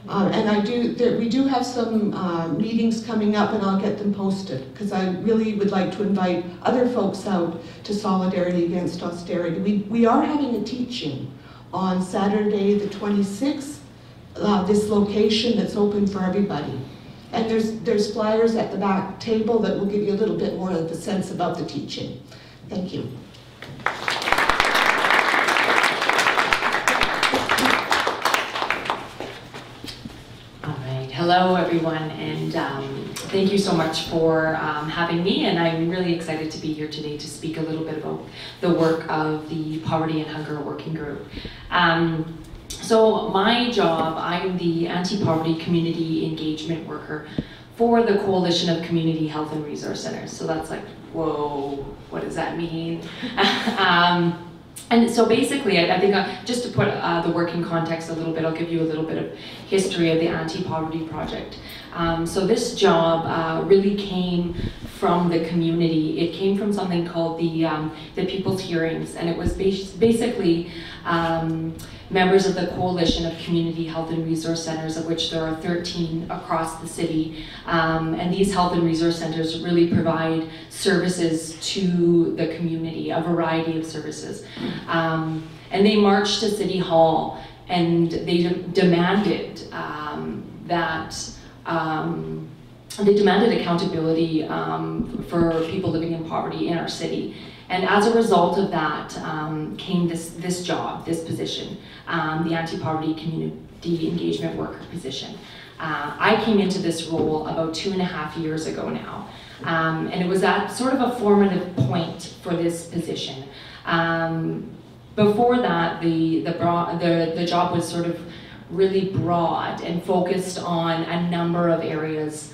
We do have some meetings coming up, and I'll get them posted, because I really would like to invite other folks out to Solidarity Against Austerity. We are having a teaching on Saturday the 26th, this location that's open for everybody. And there's flyers at the back table that will give you a little bit more of a sense about the teaching. Thank you. All right, hello everyone, and thank you so much for having me, and I'm really excited to be here today to speak a little bit about the work of the Poverty and Hunger Working Group. So my job, I'm the anti-poverty community engagement worker for the Coalition of Community Health and Resource Centers. So that's like, whoa, what does that mean? And so basically, I think just to put the working context a little bit, I'll give you a little bit of history of the Anti-Poverty Project. So this job really came from the community. It came from something called the People's Hearings, and it was basically members of the Coalition of Community Health and Resource Centers, of which there are 13 across the city. And these health and resource centers really provide services to the community, a variety of services. And they marched to City Hall and they demanded they demanded accountability for people living in poverty in our city. And as a result of that came this job, this position, the anti-poverty community engagement worker position. I came into this role about 2.5 years ago now. And it was at sort of a formative point for this position. Before that, the job was sort of really broad and focused on a number of areas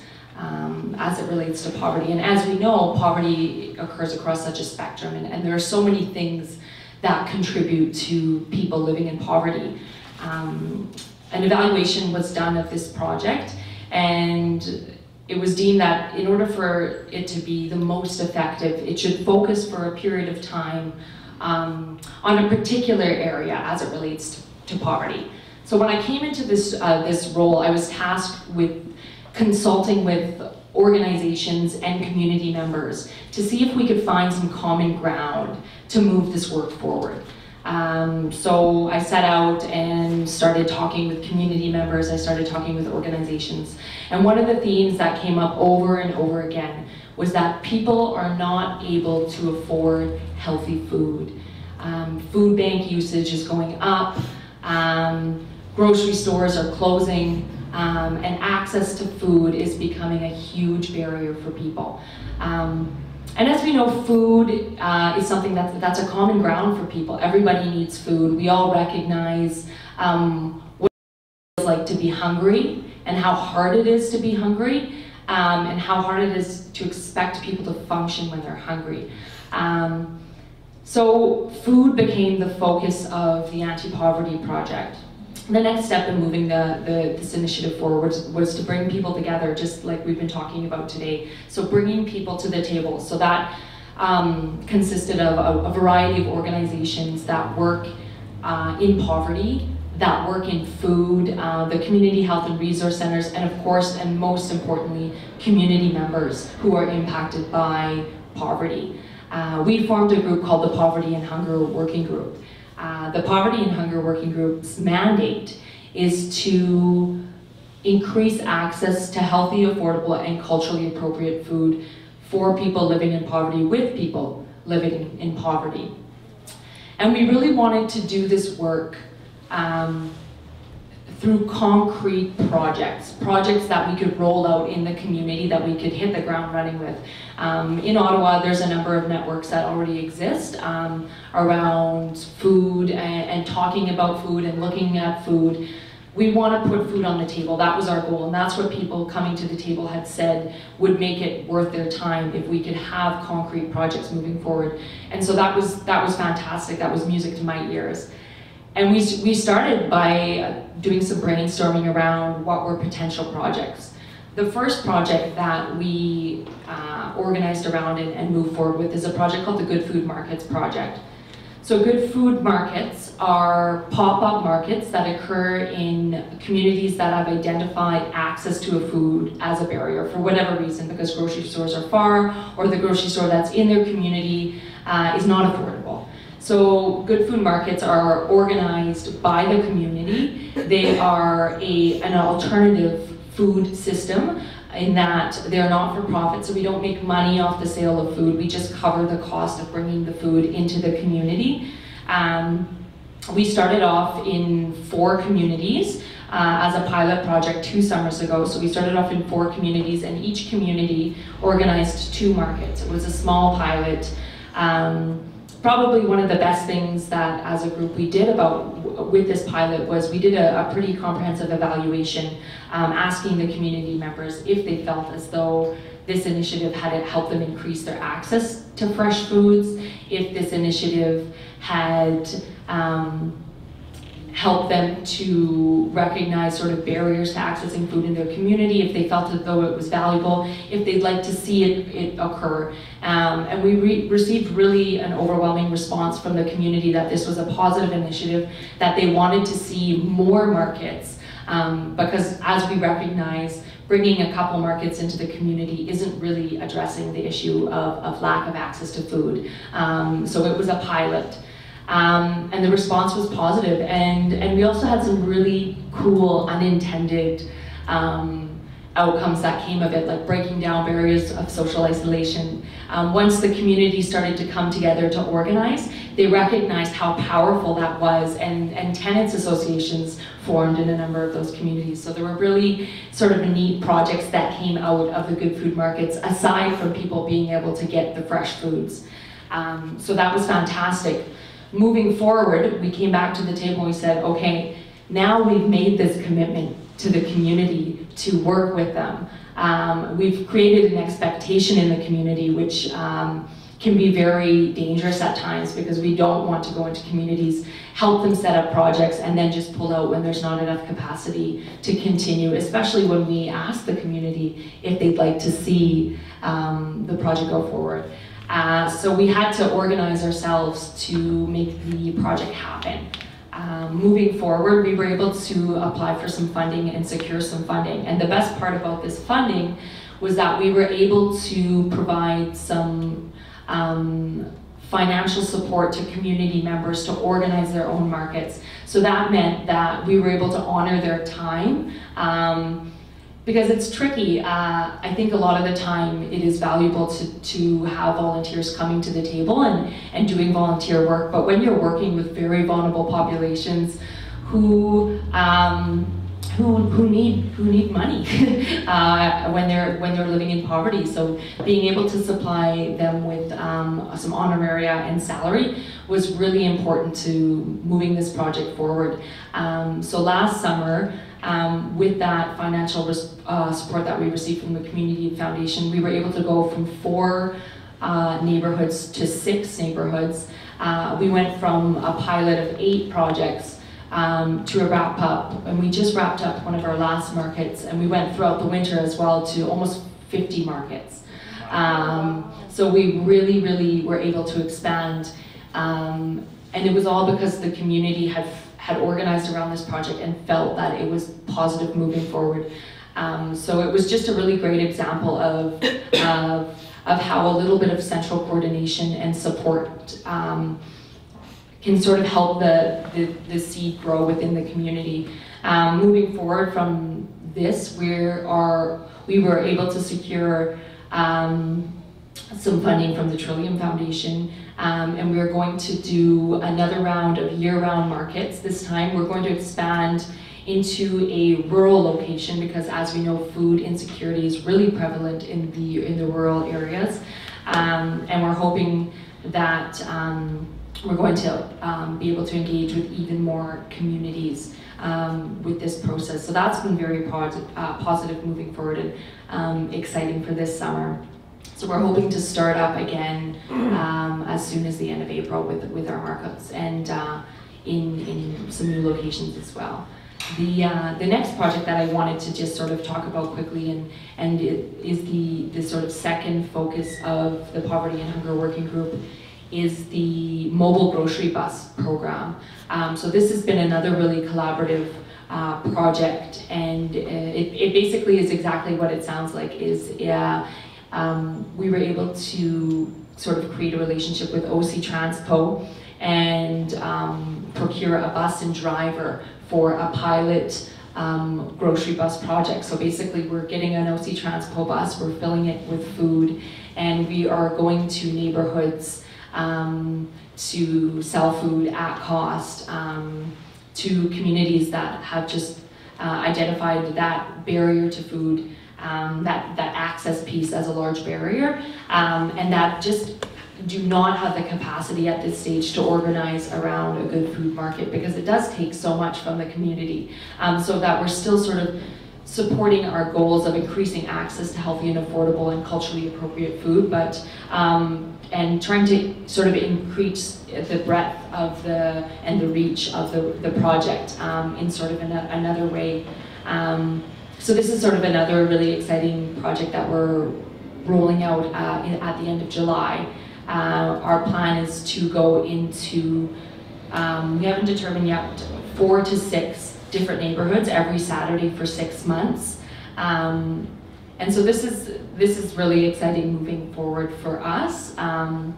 as it relates to poverty. And as we know, poverty occurs across such a spectrum, and there are so many things that contribute to people living in poverty. An evaluation was done of this project, and it was deemed that in order for it to be the most effective, it should focus for a period of time on a particular area as it relates to poverty. So when I came into this role, I was tasked with consulting with organizations and community members to see if we could find some common ground to move this work forward. So I set out and started talking with community members, I started talking with organizations, and one of the themes that came up over and over again was that people are not able to afford healthy food. Food bank usage is going up, grocery stores are closing, and access to food is becoming a huge barrier for people. And as we know, food is something that's a common ground for people. Everybody needs food. We all recognize what it feels like to be hungry and how hard it is to be hungry, and how hard it is to expect people to function when they're hungry. So food became the focus of the Anti-Poverty Project. The next step in moving this initiative forward was to bring people together, just like we've been talking about today. So bringing people to the table. So that consisted of a variety of organizations that work in poverty, that work in food, the community health and resource centers, and of course, and most importantly, community members who are impacted by poverty. We formed a group called the Poverty and Hunger Working Group. The Poverty and Hunger Working Group's mandate is to increase access to healthy, affordable, and culturally appropriate food for people living in poverty with people living in poverty. And we really wanted to do this work through concrete projects that we could roll out in the community, that we could hit the ground running with. In Ottawa, there's a number of networks that already exist around food and talking about food and looking at food. We want to put food on the table. That was our goal, and that's what people coming to the table had said would make it worth their time if we could have concrete projects moving forward. And so that was fantastic. That was music to my ears. And we started by doing some brainstorming around what were potential projects. The first project that we organized around and moved forward with is a project called the Good Food Markets Project. So Good Food Markets are pop-up markets that occur in communities that have identified access to a food as a barrier for whatever reason, because grocery stores are far, or the grocery store that's in their community is not affordable. So Good Food Markets are organized by the community. They are an alternative food system in that they're not for profit, so we don't make money off the sale of food. We just cover the cost of bringing the food into the community. We started off in 4 communities. as a pilot project 2 summers ago. So we started off in 4 communities, and each community organized 2 markets. It was a small pilot. Probably one of the best things that as a group we did with this pilot was we did a pretty comprehensive evaluation, asking the community members if they felt as though this initiative had helped them increase their access to fresh foods, if this initiative had help them to recognize sort of barriers to accessing food in their community, if they felt as though it was valuable, if they'd like to see it occur. And we received really an overwhelming response from the community that this was a positive initiative, that they wanted to see more markets, because as we recognize, bringing a couple markets into the community isn't really addressing the issue of lack of access to food. So it was a pilot. And the response was positive, and we also had some really cool unintended outcomes that came of it, like breaking down barriers of social isolation. Once the community started to come together to organize, they recognized how powerful that was, and tenants associations formed in a number of those communities. So there were really sort of neat projects that came out of the Good Food Markets, aside from people being able to get the fresh foods. So that was fantastic. Moving forward, we came back to the table and we said, okay, now we've made this commitment to the community to work with them. We've created an expectation in the community, which can be very dangerous at times, because we don't want to go into communities, help them set up projects, and then just pull out when there's not enough capacity to continue, especially when we ask the community if they'd like to see the project go forward. So we had to organize ourselves to make the project happen. Moving forward, we were able to apply for some funding and secure some funding. And the best part about this funding was that we were able to provide some financial support to community members to organize their own markets. So that meant that we were able to honor their time, because it's tricky. I think a lot of the time it is valuable to have volunteers coming to the table and doing volunteer work, but when you're working with very vulnerable populations who need money when they're living in poverty, so being able to supply them with some honoraria and salary was really important to moving this project forward. So last summer, with that financial support that we received from the Community Foundation, we were able to go from 4 neighborhoods to 6 neighborhoods. We went from a pilot of 8 projects to a wrap up, and we just wrapped up one of our last markets, and we went throughout the winter as well to almost 50 markets. So we really were able to expand, and it was all because the community had organized around this project and felt that it was positive moving forward. So it was just a really great example of how a little bit of central coordination and support can sort of help the seed grow within the community. Moving forward from this, we were able to secure some funding from the Trillium Foundation, and we're going to do another round of year-round markets. This time we're going to expand into a rural location, because as we know, food insecurity is really prevalent in the rural areas, and we're hoping that we're going to be able to engage with even more communities with this process. So that's been very positive moving forward, and exciting for this summer. So we're hoping to start up again as soon as the end of April with our markups, and in some new locations as well. The next project that I wanted to just sort of talk about quickly, and it is the sort of second focus of the Poverty and Hunger Working Group, is the mobile grocery bus program. So this has been another really collaborative project, and it basically is exactly what it sounds like. We were able to sort of create a relationship with OC Transpo and procure a bus and driver for a pilot grocery bus project. So basically we're getting an OC Transpo bus, we're filling it with food, and we are going to neighborhoods to sell food at cost to communities that have just identified that barrier to food, that access piece as a large barrier, and that just do not have the capacity at this stage to organize around a good food market, because it does take so much from the community, so that we're still sort of supporting our goals of increasing access to healthy and affordable and culturally appropriate food, but and trying to sort of increase the breadth of and the reach of the project in sort of another way. So this is sort of another really exciting project that we're rolling out at the end of July. Our plan is to go into, we haven't determined yet, 4 to 6 different neighborhoods every Saturday for 6 months. And so this is really exciting moving forward for us. And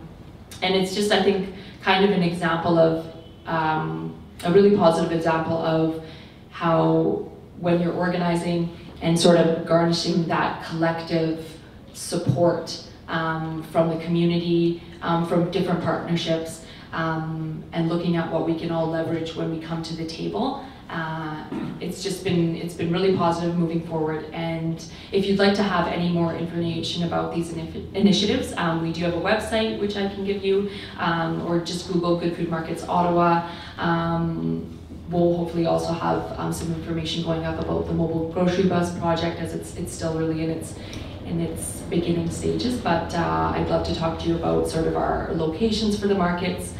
it's just, I think, kind of an example of, a really positive example of how when you're organizing and sort of garnishing that collective support from the community, from different partnerships, and looking at what we can all leverage when we come to the table. It's been really positive moving forward, and if you'd like to have any more information about these initiatives, we do have a website which I can give you, or just Google Good Food Markets Ottawa. We'll hopefully also have some information going up about the mobile grocery bus project, as it's still really in its beginning stages, but I'd love to talk to you about sort of our locations for the markets.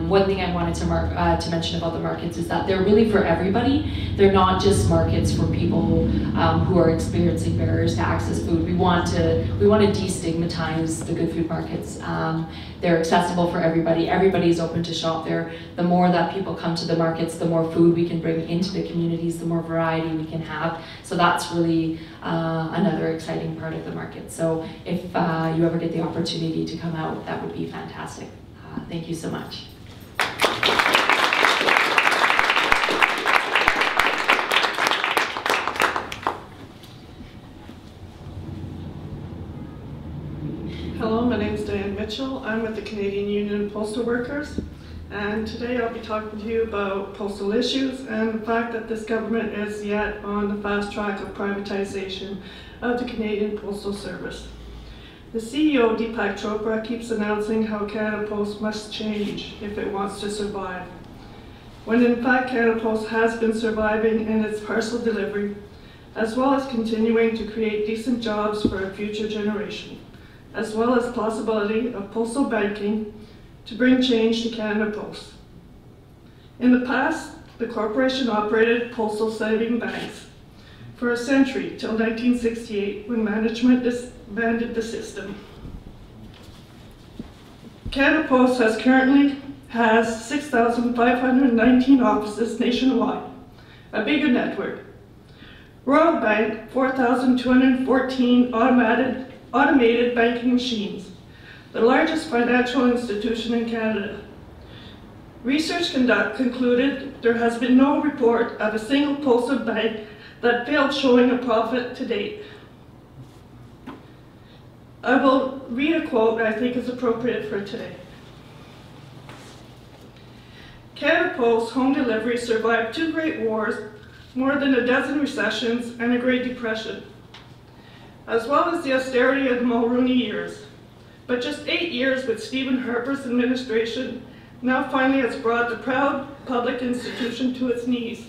One thing I wanted to mention about the markets is that they're really for everybody. They're not just markets for people who are experiencing barriers to access food. We want to destigmatize the good food markets. They're accessible for everybody. Everybody's open to shop there. The more that people come to the markets, the more food we can bring into the communities, the more variety we can have. So that's really another exciting part of the market. So if you ever get the opportunity to come out, that would be fantastic. Thank you so much. Hello, my name is Diane Mitchell. I'm with the Canadian Union of Postal Workers, and today I'll be talking to you about postal issues and the fact that this government is yet on the fast track of privatization of the Canadian Postal Service. The CEO, Deepak Chopra, keeps announcing how Canada Post must change if it wants to survive, when in fact Canada Post has been surviving in its parcel delivery, as well as continuing to create decent jobs for a future generation, as well as possibility of postal banking to bring change to Canada Post. In the past, the corporation operated postal saving banks for a century, till 1968, when management disbanded the system. Canada Post currently has 6,519 offices nationwide, a bigger network. Royal Bank, 4,214 automated banking machines, the largest financial institution in Canada. Research concluded there has been no report of a single postal bank that failed showing a profit to date. I will read a quote I think is appropriate for today. Canada Post home delivery survived 2 great wars, more than a dozen recessions, and a Great Depression, as well as the austerity of the Mulroney years. But just 8 years with Stephen Harper's administration now finally has brought the proud public institution to its knees.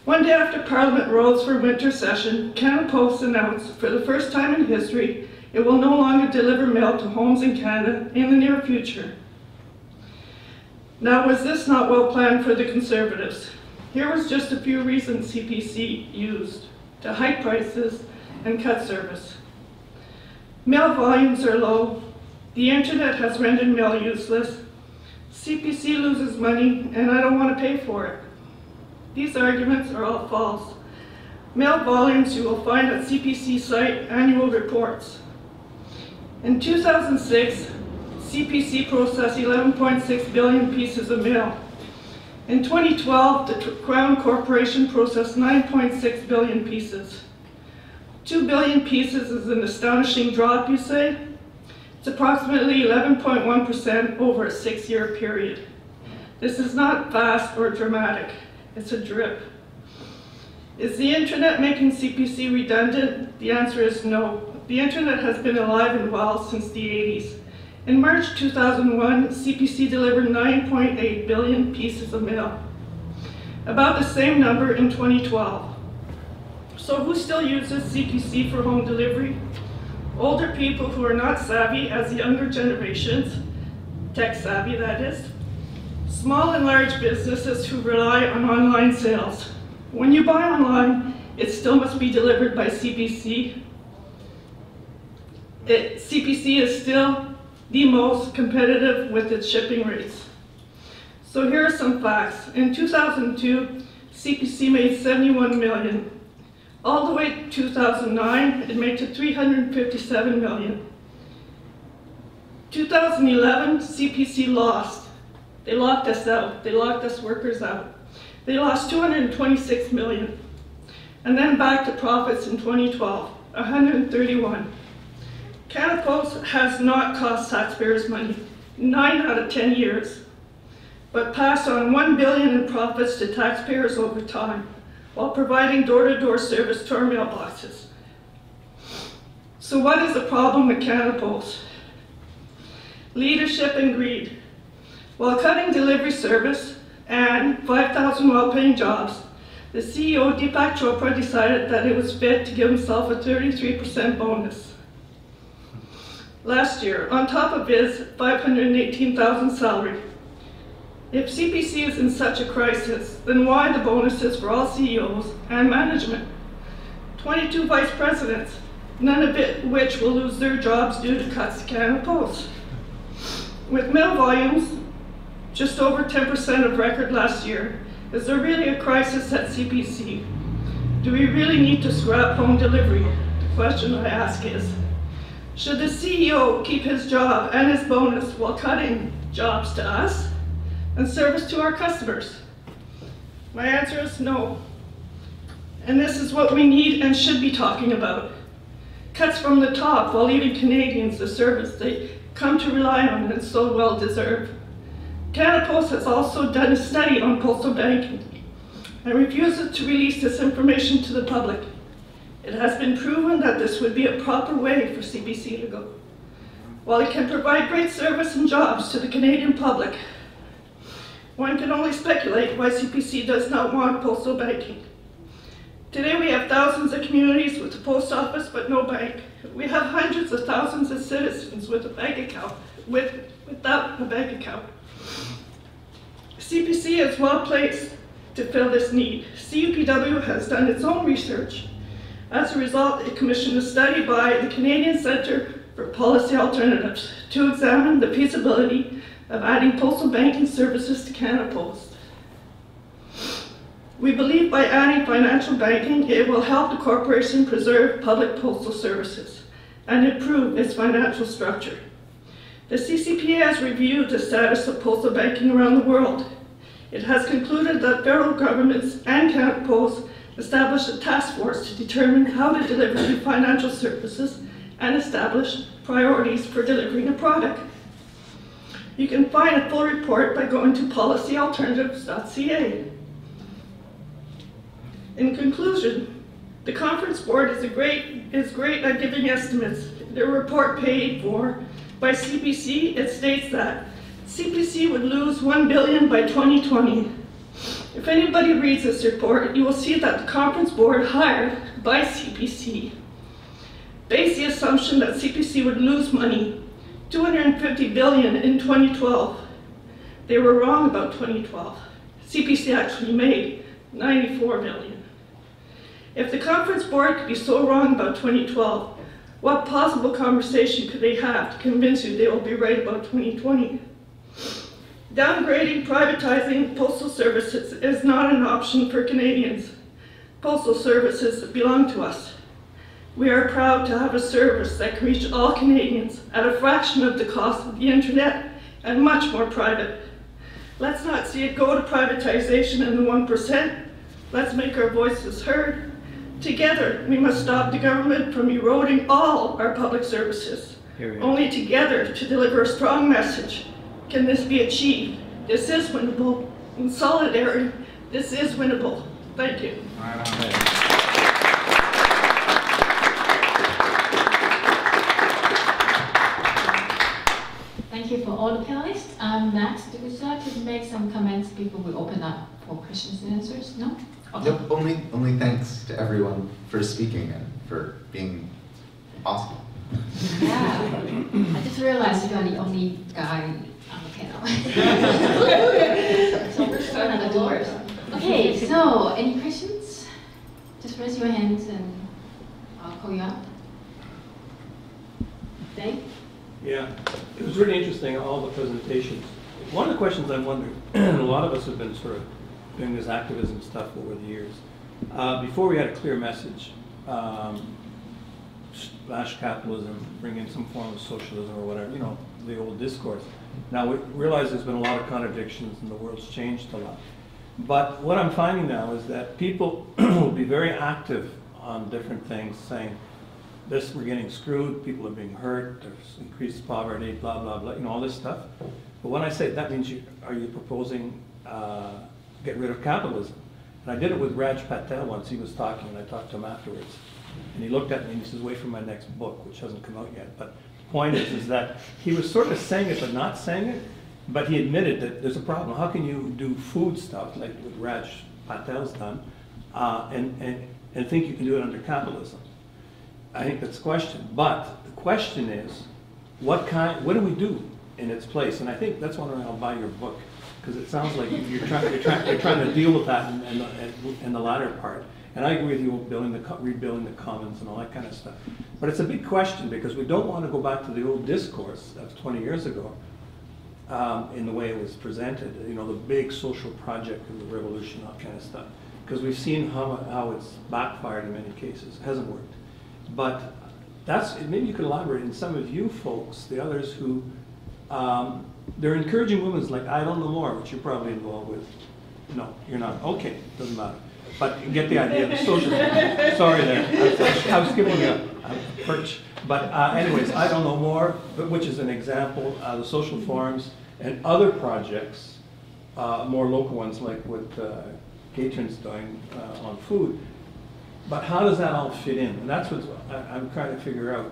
One day after Parliament rose for winter session, Canada Post announced, for the first time in history, it will no longer deliver mail to homes in Canada in the near future. Now, was this not well planned for the Conservatives? Here was just a few reasons CPC used to hike prices and cut service. Mail volumes are low, the internet has rendered mail useless, CPC loses money, and I don't want to pay for it. These arguments are all false. Mail volumes you will find at CPC site annual reports. In 2006, CPC processed 11.6 billion pieces of mail. In 2012, the Crown Corporation processed 9.6 billion pieces. 2 billion pieces is an astonishing drop, you say? It's approximately 11.1% over a 6-year period. This is not fast or dramatic. It's a drip. Is the internet making CPC redundant? The answer is no. The internet has been alive and well since the 80s. In March 2001, CPC delivered 9.8 billion pieces of mail, about the same number in 2012. So who still uses CPC for home delivery? Older people who are not savvy as younger generations, tech savvy that is. Small and large businesses who rely on online sales. When you buy online, it still must be delivered by CPC. CPC is still the most competitive with its shipping rates. So here are some facts. In 2002, CPC made 71 million. All the way to 2009, it made to 357 million. 2011, CPC lost. They locked us out. They locked us workers out. They lost 226 million. And then back to profits in 2012, 131. Canada Post has not cost taxpayers money, 9 out of 10 years, but passed on $1 billion in profits to taxpayers over time, while providing door-to-door service to our mailboxes. So what is the problem with Canada Post? Leadership and greed. While cutting delivery service and 5,000 well-paying jobs, the CEO, Deepak Chopra, decided that it was fit to give himself a 33% bonus. Last year, on top of his $518,000 salary. If CPC is in such a crisis, then why the bonuses for all CEOs and management? 22 vice presidents, none of which will lose their jobs due to cuts to Canada Post. With mail volumes just over 10% of record last year, is there really a crisis at CPC? Do we really need to scrap home delivery? The question I ask is, should the CEO keep his job and his bonus while cutting jobs to us and service to our customers? My answer is no. And this is what we need and should be talking about. Cuts from the top while leaving Canadians the service they come to rely on and so well deserve. Canada Post has also done a study on postal banking and refuses to release this information to the public. It has been proven that this would be a proper way for CPC to go. While it can provide great service and jobs to the Canadian public, one can only speculate why CPC does not want postal banking. Today we have thousands of communities with a post office but no bank. We have hundreds of thousands of citizens with a bank account, without a bank account. CPC is well placed to fill this need. CUPW has done its own research. As a result, it commissioned a study by the Canadian Centre for Policy Alternatives to examine the feasibility of adding postal banking services to Canada Post. We believe by adding financial banking, it will help the corporation preserve public postal services and improve its financial structure. The CCPA has reviewed the status of postal banking around the world. It has concluded that federal governments and Canada Post establish a task force to determine how to deliver the financial services and establish priorities for delivering a product. You can find a full report by going to policyalternatives.ca. In conclusion, the conference board is great at giving estimates. Their report paid for by CPC, it states that CPC would lose $1 billion by 2020. If anybody reads this report, you will see that the conference board hired by CPC based the assumption that CPC would lose money, $250 billion in 2012. They were wrong about 2012. CPC actually made $94 billion. If the conference board could be so wrong about 2012, what possible conversation could they have to convince you they will be right about 2020? Downgrading, privatizing postal services is not an option for Canadians. Postal services belong to us. We are proud to have a service that can reach all Canadians at a fraction of the cost of the internet and much more private. Let's not see it go to privatization and the 1%. Let's make our voices heard. Together, we must stop the government from eroding all our public services. Only together to deliver a strong message can this be achieved. This is winnable. In solidarity, this is winnable. Thank you. Thank you for all the panelists. Max, would you like to make some comments before we open up for questions and answers? No? Okay. Nope, only thanks to everyone for speaking and for being awesome. Yeah. I just realized you're the only guy on the panel. So we're starting at the doors. Okay, so any questions? Just raise your hands and I'll call you out. Dave? Yeah, it was really interesting, all the presentations. One of the questions I wondered, and a lot of us have been sort of doing this activism stuff over the years. Before we had a clear message, slash capitalism, bring in some form of socialism or whatever, you know, the old discourse. Now we realize there's been a lot of contradictions and the world's changed a lot. But what I'm finding now is that people will be very active on different things, saying, this, we're getting screwed, people are being hurt, there's increased poverty, blah, blah, blah, you know, all this stuff. But when I say that means are you proposing get rid of capitalism? And I did it with Raj Patel once. He was talking, and I talked to him afterwards. And he looked at me and he says, wait for my next book, which hasn't come out yet. But the point is that he was sort of saying it but not saying it, but he admitted that there's a problem. How can you do food stuff, like what Raj Patel's done, and think you can do it under capitalism? I think that's the question. But the question is, what do we do in its place? And I think that's why I'll buy your book, because it sounds like you're trying to deal with that in the latter part. And I agree with you, rebuilding the commons and all that kind of stuff. But it's a big question, because we don't want to go back to the old discourse of 20 years ago in the way it was presented, you know, the big social project of the revolution, all that kind of stuff. Because we've seen how it's backfired in many cases. It hasn't worked. But maybe you could elaborate, in some of you folks, the others who, they're encouraging movements like I Don't Know More, which you're probably involved with. No, you're not. Okay, doesn't matter. But you get the idea of the social. Sorry there, I was giving you a perch. But anyways, I Don't Know More, which is an example, the social forums and other projects, more local ones like what Kaitrin's doing on food. But how does that all fit in? And that's what I'm trying to figure out,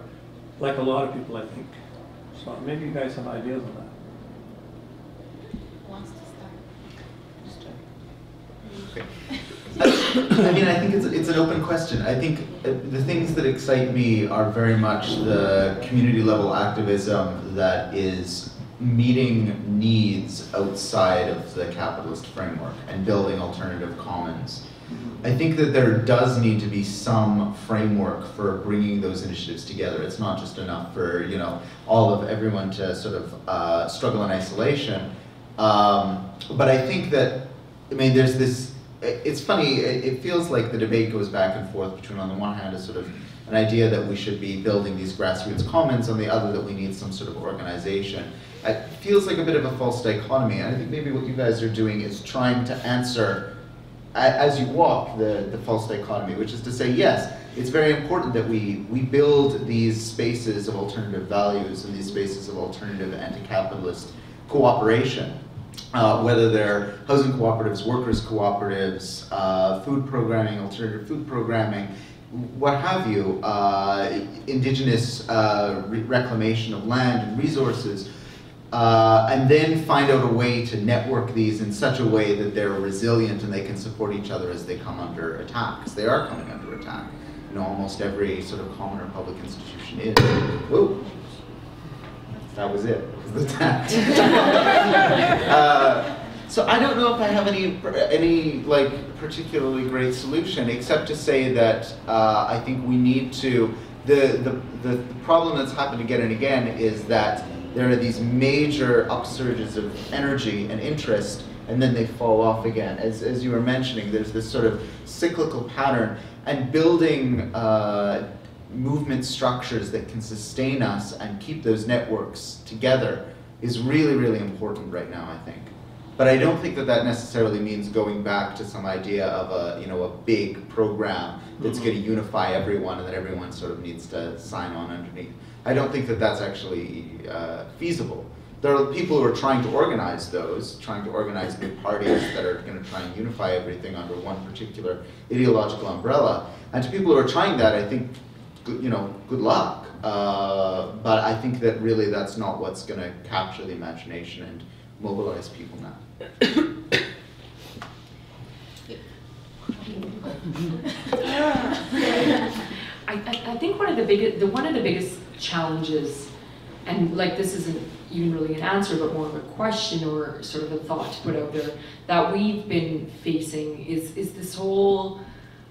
like a lot of people, I think. So maybe you guys have ideas on that. Who wants to start? I mean, I think it's an open question. I think the things that excite me are very much the community level activism that is meeting needs outside of the capitalist framework and building alternative commons. I think that there does need to be some framework for bringing those initiatives together. It's not just enough for, you know, everyone to sort of struggle in isolation. But I think that, I mean, there's this, it's funny, it feels like the debate goes back and forth between, on the one hand, a sort of an idea that we should be building these grassroots commons, on the other that we need some sort of organization. It feels like a bit of a false dichotomy, and I think maybe what you guys are doing is trying to answer, as you walk, the false dichotomy, which is to say, yes, it's very important that we build these spaces of alternative values and these spaces of alternative anti-capitalist cooperation, whether they're housing cooperatives, workers cooperatives, food programming, alternative food programming, what have you, indigenous reclamation of land and resources, and then find out a way to network these in such a way that they're resilient and they can support each other as they come under attack, because they are coming under attack. You know, almost every sort of common or public institution is. Whoa. That was it. It was the attack. So I don't know if I have any like particularly great solution, except to say that I think we need to. The problem that's happened again and again is that there are these major upsurges of energy and interest, and then they fall off again. As you were mentioning, there's this sort of cyclical pattern, and building movement structures that can sustain us and keep those networks together is really, really important right now, I think. But I don't think that that necessarily means going back to some idea of a big program that's going to unify everyone and that everyone sort of needs to sign on underneath. I don't think that that's actually feasible. There are people who are trying to organize those, trying to organize new parties that are going to try and unify everything under one particular ideological umbrella. And to people who are trying that, I think, good luck. But I think that really that's not what's going to capture the imagination and mobilize people now. I think one of the biggest challenges, and like this isn't even really an answer, but more of a question or sort of a thought to put out there, that we've been facing is this whole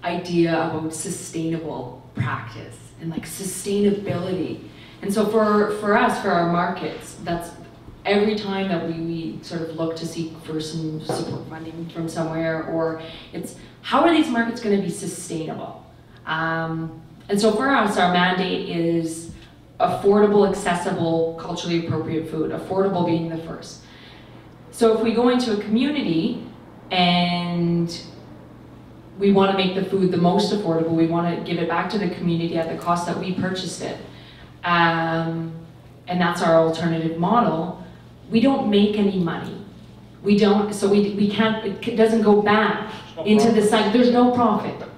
idea about sustainable practice and like sustainability. And so for us, for our markets, that's every time that we sort of look to seek for some support funding from somewhere, or it's how are these markets going to be sustainable? And so for us, our mandate is affordable, accessible, culturally appropriate food, affordable being the first. So if we go into a community and we want to make the food the most affordable, we want to give it back to the community at the cost that we purchased it, and that's our alternative model, we don't make any money. We don't, so we can't, it doesn't go back into the cycle, there's no profit.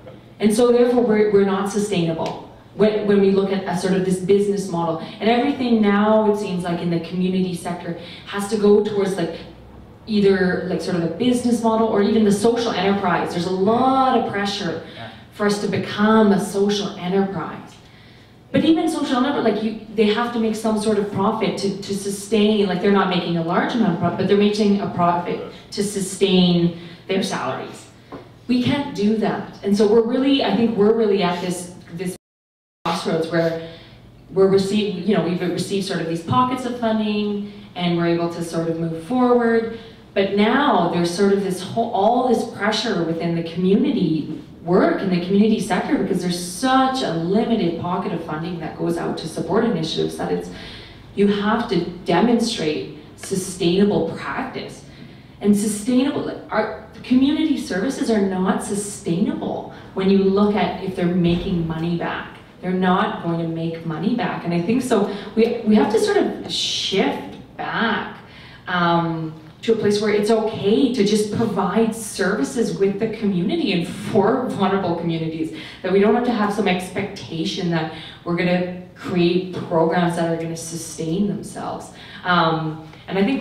And so therefore we're not sustainable when we look at a sort of this business model. And everything now, it seems like in the community sector, has to go towards like either like sort of a business model or even the social enterprise. There's a lot of pressure for us to become a social enterprise. But even social enterprise, like they have to make some sort of profit to sustain, like they're not making a large amount of profit, but they're making a profit to sustain their salaries. We can't do that. And so I think we're really at this crossroads where we've received sort of these pockets of funding and we're able to sort of move forward. But now there's sort of all this pressure within the community work in the community sector, because there's such a limited pocket of funding that goes out to support initiatives that you have to demonstrate sustainable practice. And our community services are not sustainable when you look at if they're making money back. They're not going to make money back. And I think so we have to sort of shift back to a place where it's okay to just provide services with the community and for vulnerable communities, that we don't have to have some expectation that we're going to create programs that are going to sustain themselves. And I think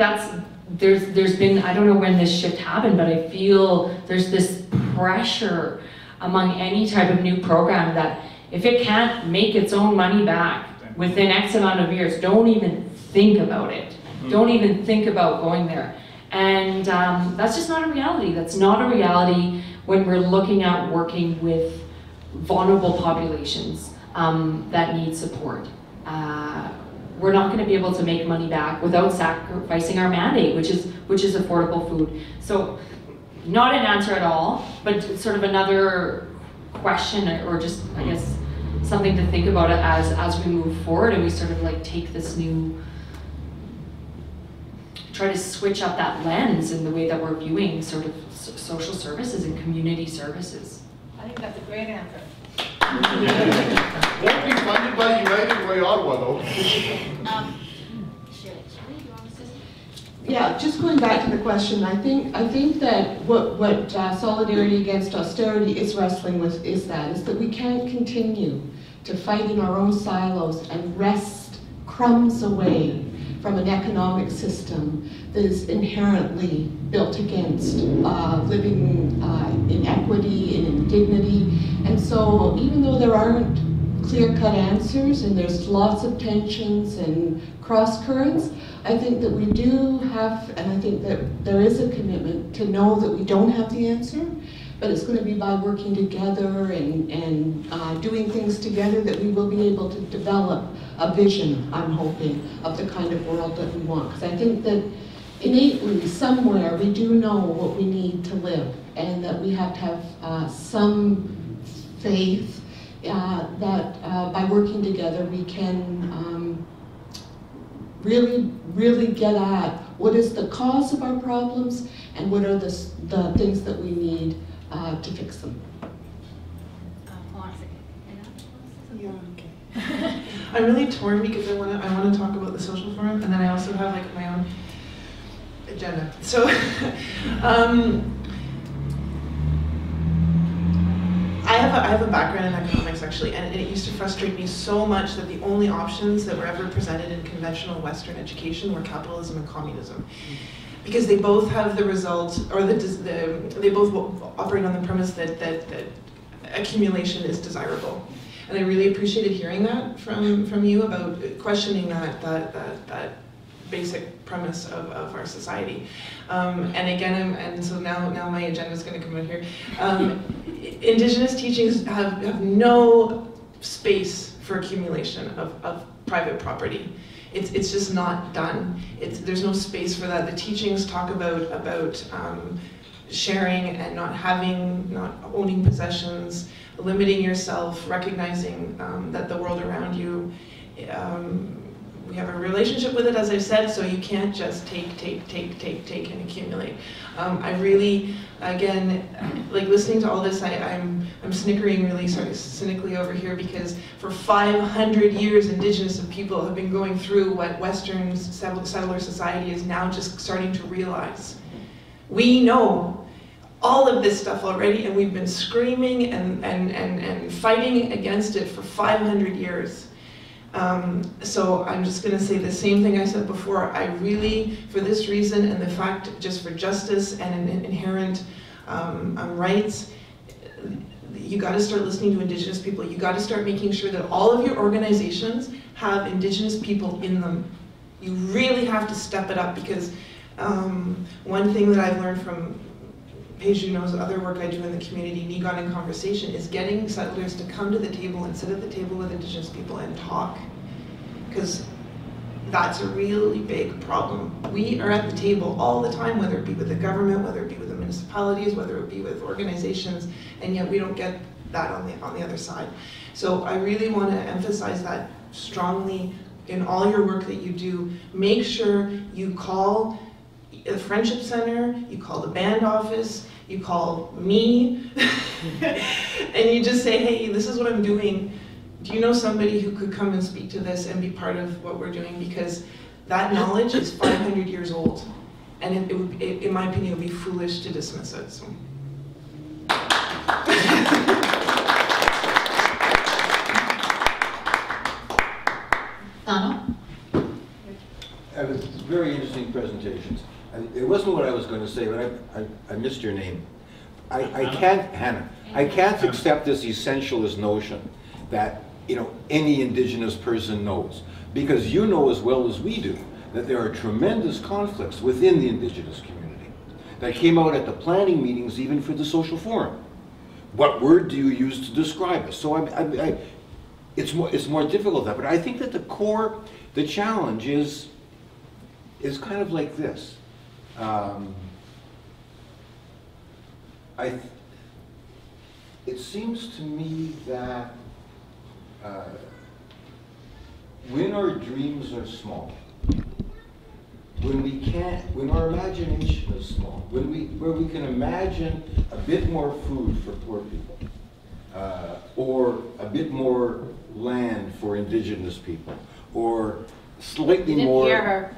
there's been, I don't know when this shift happened, but I feel there's this pressure among any type of new program that if it can't make its own money back within X amount of years, don't even think about it. Don't even think about going there. And that's just not a reality. That's not a reality when we're looking at working with vulnerable populations that need support. We're not going to be able to make money back without sacrificing our mandate, which is affordable food. So, not an answer at all, but sort of another question, or just, I guess, something to think about it as we move forward and we sort of like take this new, try to switch up that lens in the way that we're viewing sort of social services and community services. I think that's a great answer. Won't be funded by United Way Ottawa, though. Shellie, do you want to say something? Yeah, just going back to the question, I think that what Solidarity Against Austerity is wrestling with is that we can't continue to fight in our own silos and wrest crumbs away from an economic system that is inherently built against living in equity and in dignity. And so even though there aren't clear-cut answers and there's lots of tensions and cross-currents, I think that we do have, and I think that there is a commitment to know that we don't have the answer, but it's going to be by working together and doing things together that we will be able to develop a vision, I'm hoping, of the kind of world that we want. Because I think that innately, somewhere, we do know what we need to live, and that we have to have some faith that by working together we can really get at what is the cause of our problems and what are the things that we need to fix them. Hold on a second. Yeah, okay. I'm really torn because I want to talk about the social forum, and then I also have like my own agenda. So, I have a background in economics actually, and it used to frustrate me so much that the only options that were ever presented in conventional Western education were capitalism and communism, because they both have the result, or they both operate on the premise that accumulation is desirable. And I really appreciated hearing that from you about questioning that basic premise of our society. And again, so now my agenda is going to come out here. Indigenous teachings have no space for accumulation of private property. It's just not done. There's no space for that. The teachings talk about sharing and not owning possessions, limiting yourself, recognizing that the world around you, we have a relationship with it, as I've said, so you can't just take and accumulate. I really, again, like listening to all this, I'm snickering really cynically over here, because for 500 years Indigenous people have been going through what Western settler society is now just starting to realize. We know all of this stuff already, and we've been screaming and fighting against it for 500 years. So I'm just going to say the same thing I said before. I really, for this reason and the fact just for justice and inherent rights, you got to start listening to Indigenous people. You got to start making sure that all of your organizations have Indigenous people in them. You really have to step it up, because one thing that I've learned from Paige Junot's other work I do in the community, Niigaan in Conversation, is getting settlers to come to the table and sit at the table with Indigenous people and talk. Because that's a really big problem. We are at the table all the time, whether it be with the government, whether it be with the municipalities, whether it be with organizations, and yet we don't get that on the other side. So I really want to emphasize that strongly in all your work that you do. Make sure you call the Friendship Center, you call the band office, you call me, and you just say, hey, this is what I'm doing. Do you know somebody who could come and speak to this and be part of what we're doing? Because that knowledge is 500 years old, and in my opinion, it would be foolish to dismiss it. So. Donald? It was very interesting presentations. It wasn't what I was going to say, but I missed your name. Hannah. I can't accept this essentialist notion that any Indigenous person knows, because you know as well as we do that there are tremendous conflicts within the Indigenous community that came out at the planning meetings, even for the social forum. What word do you use to describe us? So it's more difficult than that. But I think that the challenge is kind of like this. It seems to me that when our dreams are small, when our imagination is small, where we can imagine a bit more food for poor people, or a bit more land for Indigenous people, or slightly more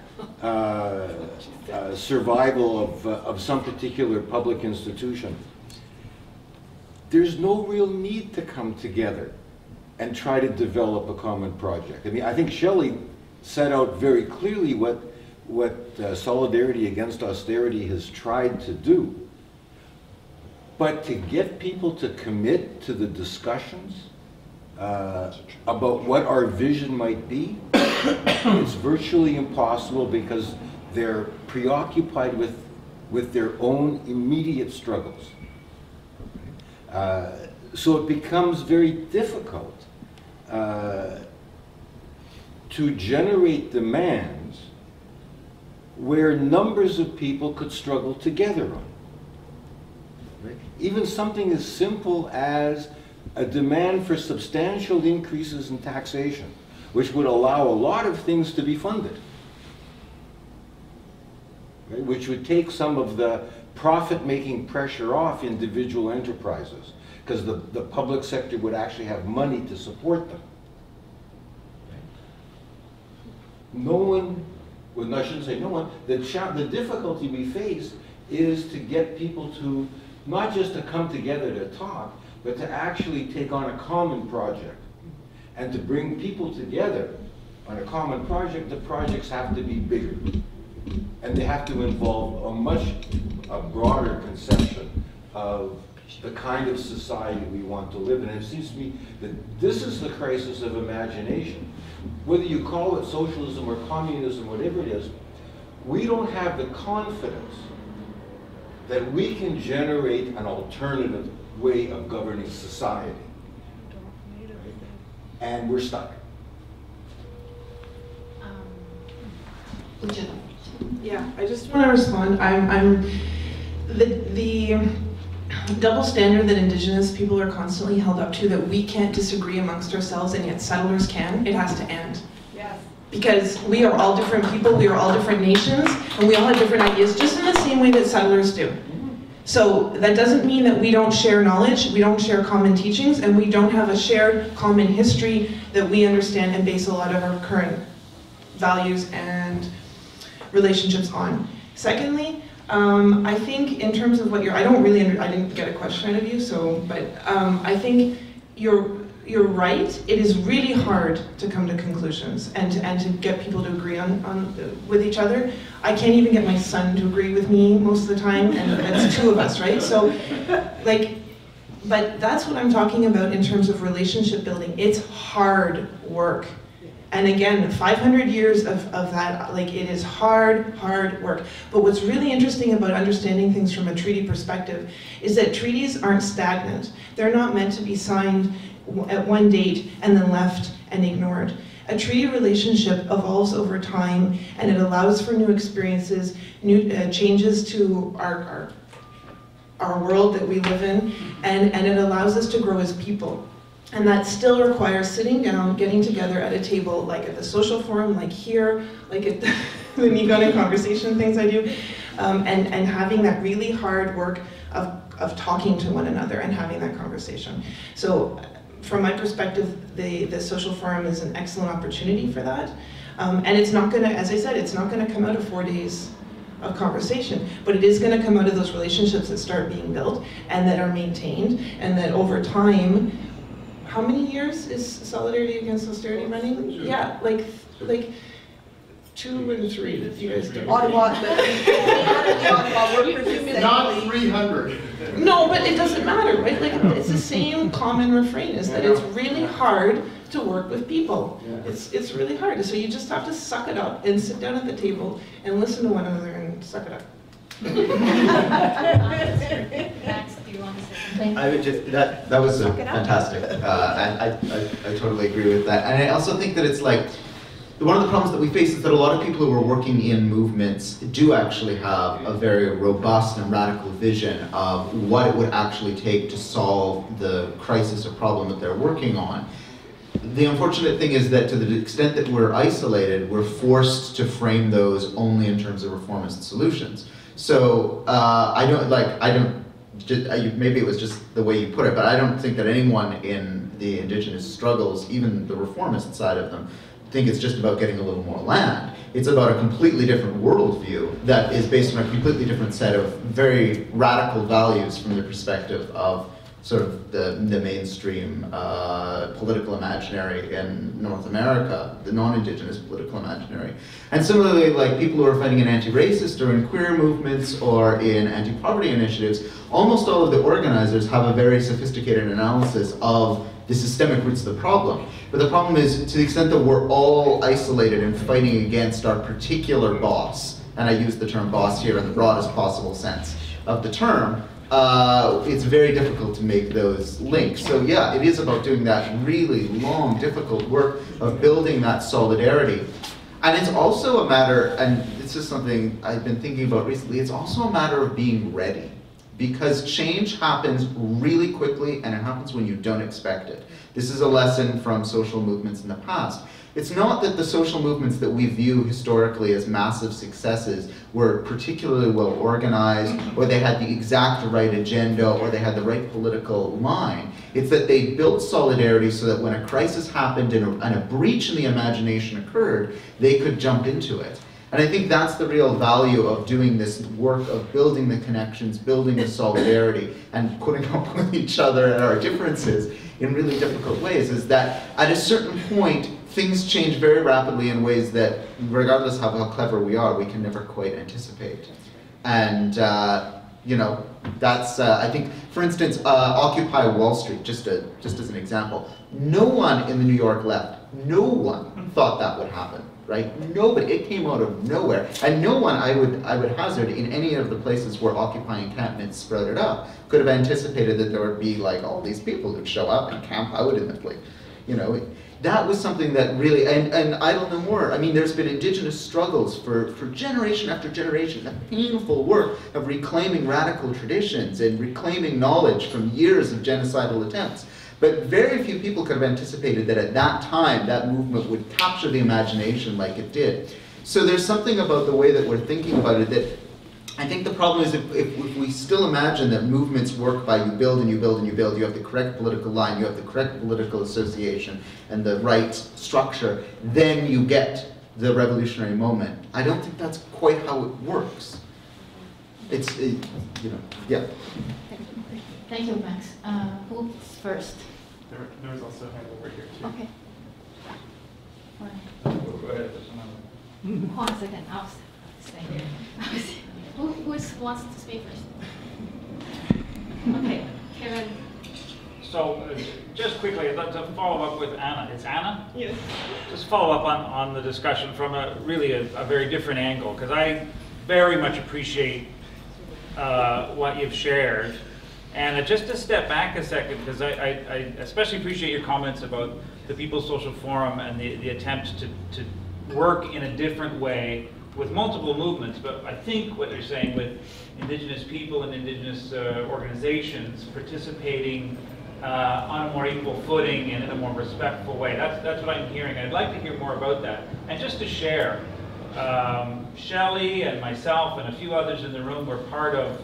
survival of some particular public institution, there's no real need to come together and try to develop a common project. I mean, I think Shellie set out very clearly what Solidarity Against Austerity has tried to do. But to get people to commit to the discussions about what our vision might be, it's virtually impossible, because they're preoccupied with their own immediate struggles. So it becomes very difficult to generate demands where numbers of people could struggle together on. Right? Even something as simple as a demand for substantial increases in taxation, which would allow a lot of things to be funded, right? Which would take some of the profit-making pressure off individual enterprises, because the public sector would actually have money to support them. Right? no one, well, no, I shouldn't say no one, the difficulty we face is to get people to, not just to come together to talk, but to actually take on a common project. And to bring people together on a common project, the projects have to be bigger. And they have to involve a broader conception of the kind of society we want to live in. And it seems to me that this is the crisis of imagination. Whether you call it socialism or communism, whatever it is, we don't have the confidence that we can generate an alternative way of governing society. And we're stuck. Yeah, I just want to respond. The double standard that Indigenous people are constantly held up to, that we can't disagree amongst ourselves and yet settlers can, it has to end. Yes. Because we are all different people, we are all different nations, and we all have different ideas, just in the same way that settlers do. So that doesn't mean that we don't share knowledge, we don't share common teachings, and we don't have a shared common history that we understand and base a lot of our current values and relationships on. Secondly, I think in terms of what I didn't get a question out of you, so, but I think you're right. It is really hard to come to conclusions and to get people to agree with each other. I can't even get my son to agree with me most of the time, and that's two of us, right? So, but that's what I'm talking about in terms of relationship building. It's hard work. And again, 500 years of that, it is hard work. But what's really interesting about understanding things from a treaty perspective is that treaties aren't stagnant. They're not meant to be signed at one date and then left and ignored. A treaty relationship evolves over time, and it allows for new experiences, new changes to our world that we live in, and it allows us to grow as people. And that still requires sitting down, getting together at a table, like at the social forum, like here, like at the Nicole conversation things I do, and having that really hard work of talking to one another and having that conversation. So from my perspective, the social forum is an excellent opportunity for that. And it's not gonna, as I said, it's not gonna come out of 4 days of conversation, but it is gonna come out of those relationships that start being built and that are maintained, and that over time. How many years is Solidarity Against Austerity running? Yeah, like 2 and 3 that you guys do. Ottawa, Not 300. No, but it doesn't matter, right? It's the same common refrain, is that it's really hard to work with people. It's really hard, so you just have to suck it up and sit down at the table and listen to one another and suck it up. Max, do you want to say something? I would just, that was fantastic. I totally agree with that. And I also think that it's like, one of the problems that we face is that a lot of people who are working in movements do actually have a very robust and radical vision of what it would actually take to solve the crisis or problem that they're working on. The unfortunate thing is that to the extent that we're isolated, we're forced to frame those only in terms of reformist solutions. So maybe it was just the way you put it, but I don't think that anyone in the Indigenous struggles, even the reformist side of them, think it's just about getting a little more land. It's about a completely different worldview that is based on a completely different set of very radical values from the perspective of sort of the mainstream political imaginary in North America, the non-Indigenous political imaginary. And similarly, like people who are fighting in anti-racist or in queer movements or in anti-poverty initiatives, almost all of the organizers have a very sophisticated analysis of the systemic roots of the problem. But the problem is, to the extent that we're all isolated and fighting against our particular boss, and I use the term boss here in the broadest possible sense of the term, it's very difficult to make those links. So yeah, it is about doing that really long, difficult work of building that solidarity. And it's also a matter, and this is something I've been thinking about recently, it's also a matter of being ready. Because change happens really quickly and it happens when you don't expect it. This is a lesson from social movements in the past. It's not that the social movements that we view historically as massive successes were particularly well organized, or they had the exact right agenda, or they had the right political line. It's that they built solidarity so that when a crisis happened and a breach in the imagination occurred, they could jump into it. And I think that's the real value of doing this work of building the connections, building the solidarity, and putting up with each other and our differences in really difficult ways, is that at a certain point, things change very rapidly in ways that, regardless of how clever we are, we can never quite anticipate. And you know, that's, I think, for instance, Occupy Wall Street, just as an example. No one in the New York left, no one thought that would happen, right? Nobody, it came out of nowhere. And no one, I would hazard, in any of the places where Occupy encampments sprouted up, could have anticipated that there would be like all these people who'd show up and camp out in the place. You know, that was something that really, and Idle No More, I mean, there's been indigenous struggles for generation after generation, the painful work of reclaiming radical traditions and reclaiming knowledge from years of genocidal attempts. But very few people could have anticipated that at that time, that movement would capture the imagination like it did. So there's something about the way that we're thinking about it that I think the problem is if we still imagine that movements work by you build and you build and you build, you have the correct political line, you have the correct political association and the right structure, then you get the revolutionary moment. I don't think that's quite how it works. It's, you know, yeah. Thank you, Max. Who's first? There was also a hand over here too. Okay. Go ahead. Hold on a second. I'll stay here. Who wants to speak first? Okay, Kevin. So, just quickly, I'd like to follow up with Anna. It's Anna? Yes. Just follow up on the discussion from really a very different angle, because I very much appreciate what you've shared. And just to step back a second, because I especially appreciate your comments about the People's Social Forum and the attempt to work in a different way with multiple movements. But I think what you're saying with Indigenous people and Indigenous organizations participating on a more equal footing and in a more respectful way, that's what I'm hearing. I'd like to hear more about that. And just to share, Shellie and myself and a few others in the room were part of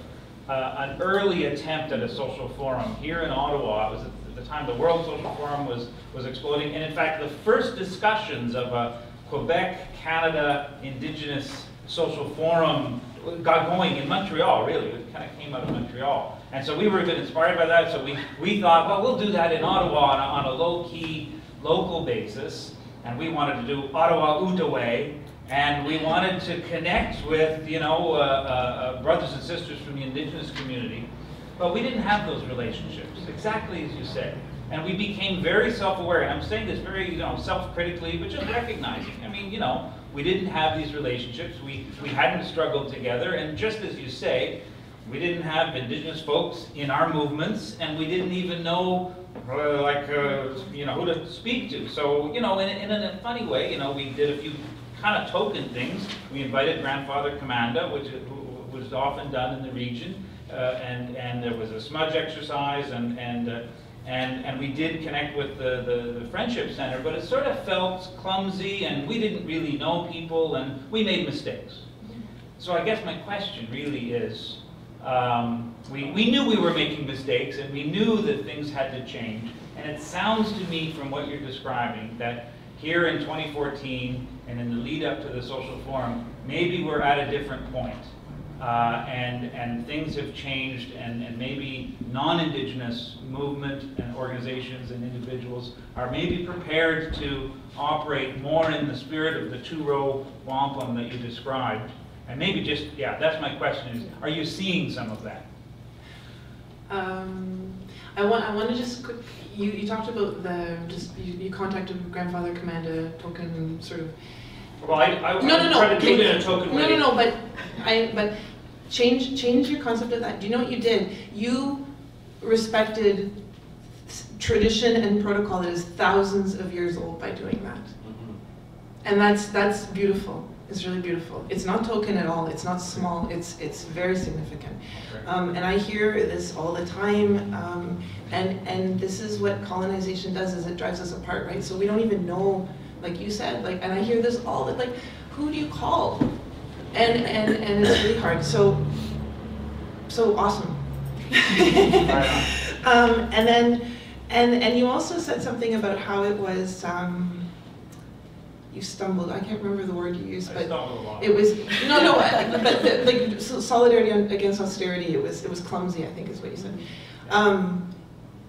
an early attempt at a social forum here in Ottawa. It was at the time the World Social Forum was exploding, and in fact the first discussions of a Quebec, Canada, Indigenous social forum got going in Montreal, really. It kind of came out of Montreal. And so we were a bit inspired by that, so we thought, well, we'll do that in Ottawa on a low-key, local basis, and we wanted to do Ottawa Outaouais, and we wanted to connect with, you know, brothers and sisters from the Indigenous community, but we didn't have those relationships, exactly as you said. And we became very self-aware, and I'm saying this very, you know, self-critically, but just recognizing. I mean, you know, we didn't have these relationships, we hadn't struggled together, and just as you say, we didn't have Indigenous folks in our movements, and we didn't even know, you know, who to speak to. So, you know, in a funny way, you know, we did a few kind of token things. We invited Grandfather Commanda, which was often done in the region, and there was a smudge exercise, and we did connect with the Friendship Center, but it sort of felt clumsy, and we didn't really know people, and we made mistakes. So I guess my question really is, we knew we were making mistakes, and we knew that things had to change, and it sounds to me from what you're describing that here in 2014 and in the lead up to the social forum, maybe we're at a different point. And things have changed, and maybe non-Indigenous movement and organizations and individuals are maybe prepared to operate more in the spirit of the two-row wampum that you described. And maybe just, yeah, that's my question, is, are you seeing some of that? I want to just quick, you talked about you contacted Grandfather Commanda token sort of. Well, I try to do it in a token way. No, but change your concept of that. Do you know what you did? You respected tradition and protocol that is thousands of years old by doing that. And that's beautiful. It's really beautiful. It's not token at all. It's not small. It's very significant. And I hear this all the time. And this is what colonization does, is it drives us apart, right? So we don't even know, like you said, like, and I hear this all the, like, who do you call? And it's really hard. So awesome. And you also said something about how it was, you stumbled, I can't remember the word you used, but it was, but solidarity against austerity, it was clumsy, I think is what you said.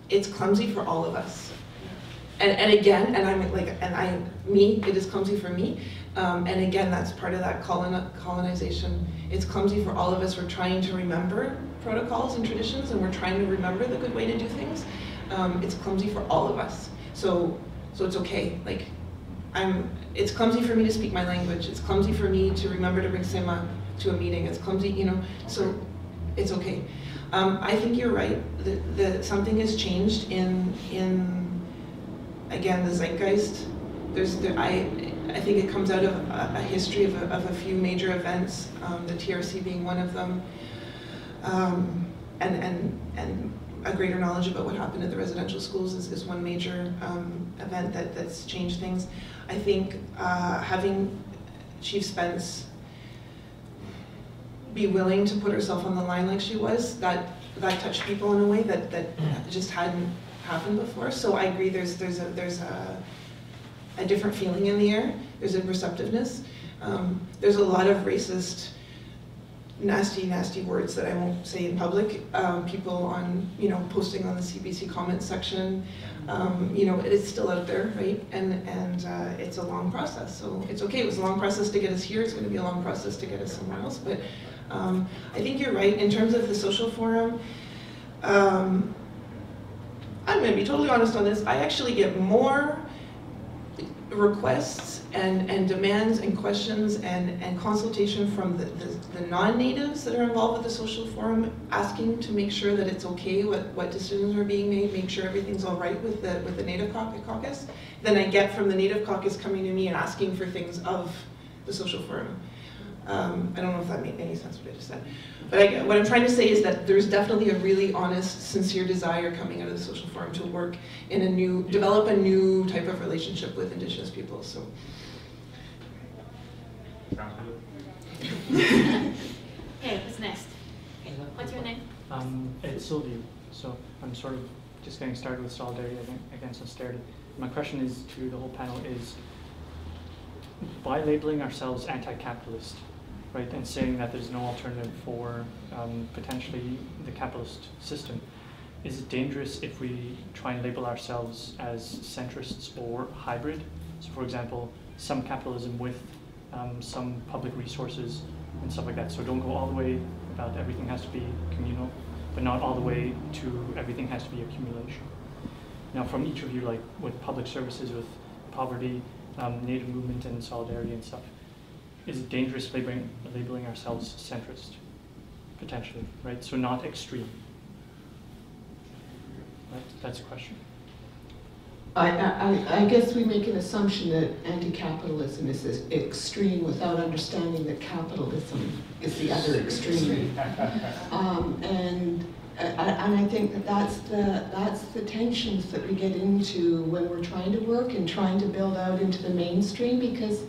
It's clumsy for all of us. And again, it is clumsy for me. And again, that's part of that colonization. It's clumsy for all of us. We're trying to remember protocols and traditions, and we're trying to remember the good way to do things. It's clumsy for all of us. So it's okay. Like, it's clumsy for me to speak my language. It's clumsy for me to remember to bring Sema to a meeting. It's clumsy, you know, so it's okay. I think you're right. Something has changed in again, the zeitgeist. I think it comes out of a history of a few major events, the TRC being one of them, and a greater knowledge about what happened at the residential schools is one major event that's changed things. I think having Chief Spence be willing to put herself on the line like she was, that touched people in a way that just hadn't happened before. So I agree. There's a different feeling in the air. There's a receptiveness. There's a lot of racist, nasty words that I won't say in public. People on, posting on the CBC comment section. It's still out there, right? And it's a long process. So it's okay. It was a long process to get us here. It's going to be a long process to get us somewhere else. But I think you're right in terms of the social forum. I'm going to be totally honest on this. I actually get more requests and demands and questions and consultation from the non-natives that are involved with the social forum, asking to make sure that it's okay what decisions are being made, make sure everything's all right with the Native Caucus, than I get from the Native Caucus coming to me and asking for things of the social forum. I don't know if that made any sense what I just said. But what I'm trying to say is that there's definitely a really honest, sincere desire coming out of the social forum to work in develop a new type of relationship with Indigenous people. So. Sounds good. Okay, what's next? What's your name? It's Sylvia. So I'm sort of just getting started with solidarity against austerity. My question is to the whole panel is, by labeling ourselves anti-capitalist, right, and saying that there's no alternative for potentially the capitalist system, is it dangerous if we try and label ourselves as centrists or hybrid? So for example, some capitalism with some public resources and stuff like that. So don't go all the way about everything has to be communal, but not all the way to everything has to be accumulation. Now from each of you, like with public services, with poverty, Native movement and solidarity and stuff, is it dangerous labeling ourselves centrist, potentially, right? So not extreme. Right? That's a question. I guess we make an assumption that anti-capitalism is extreme without understanding that capitalism is the other extreme. And I think that's the tensions that we get into when we're trying to work and trying to build out into the mainstream, because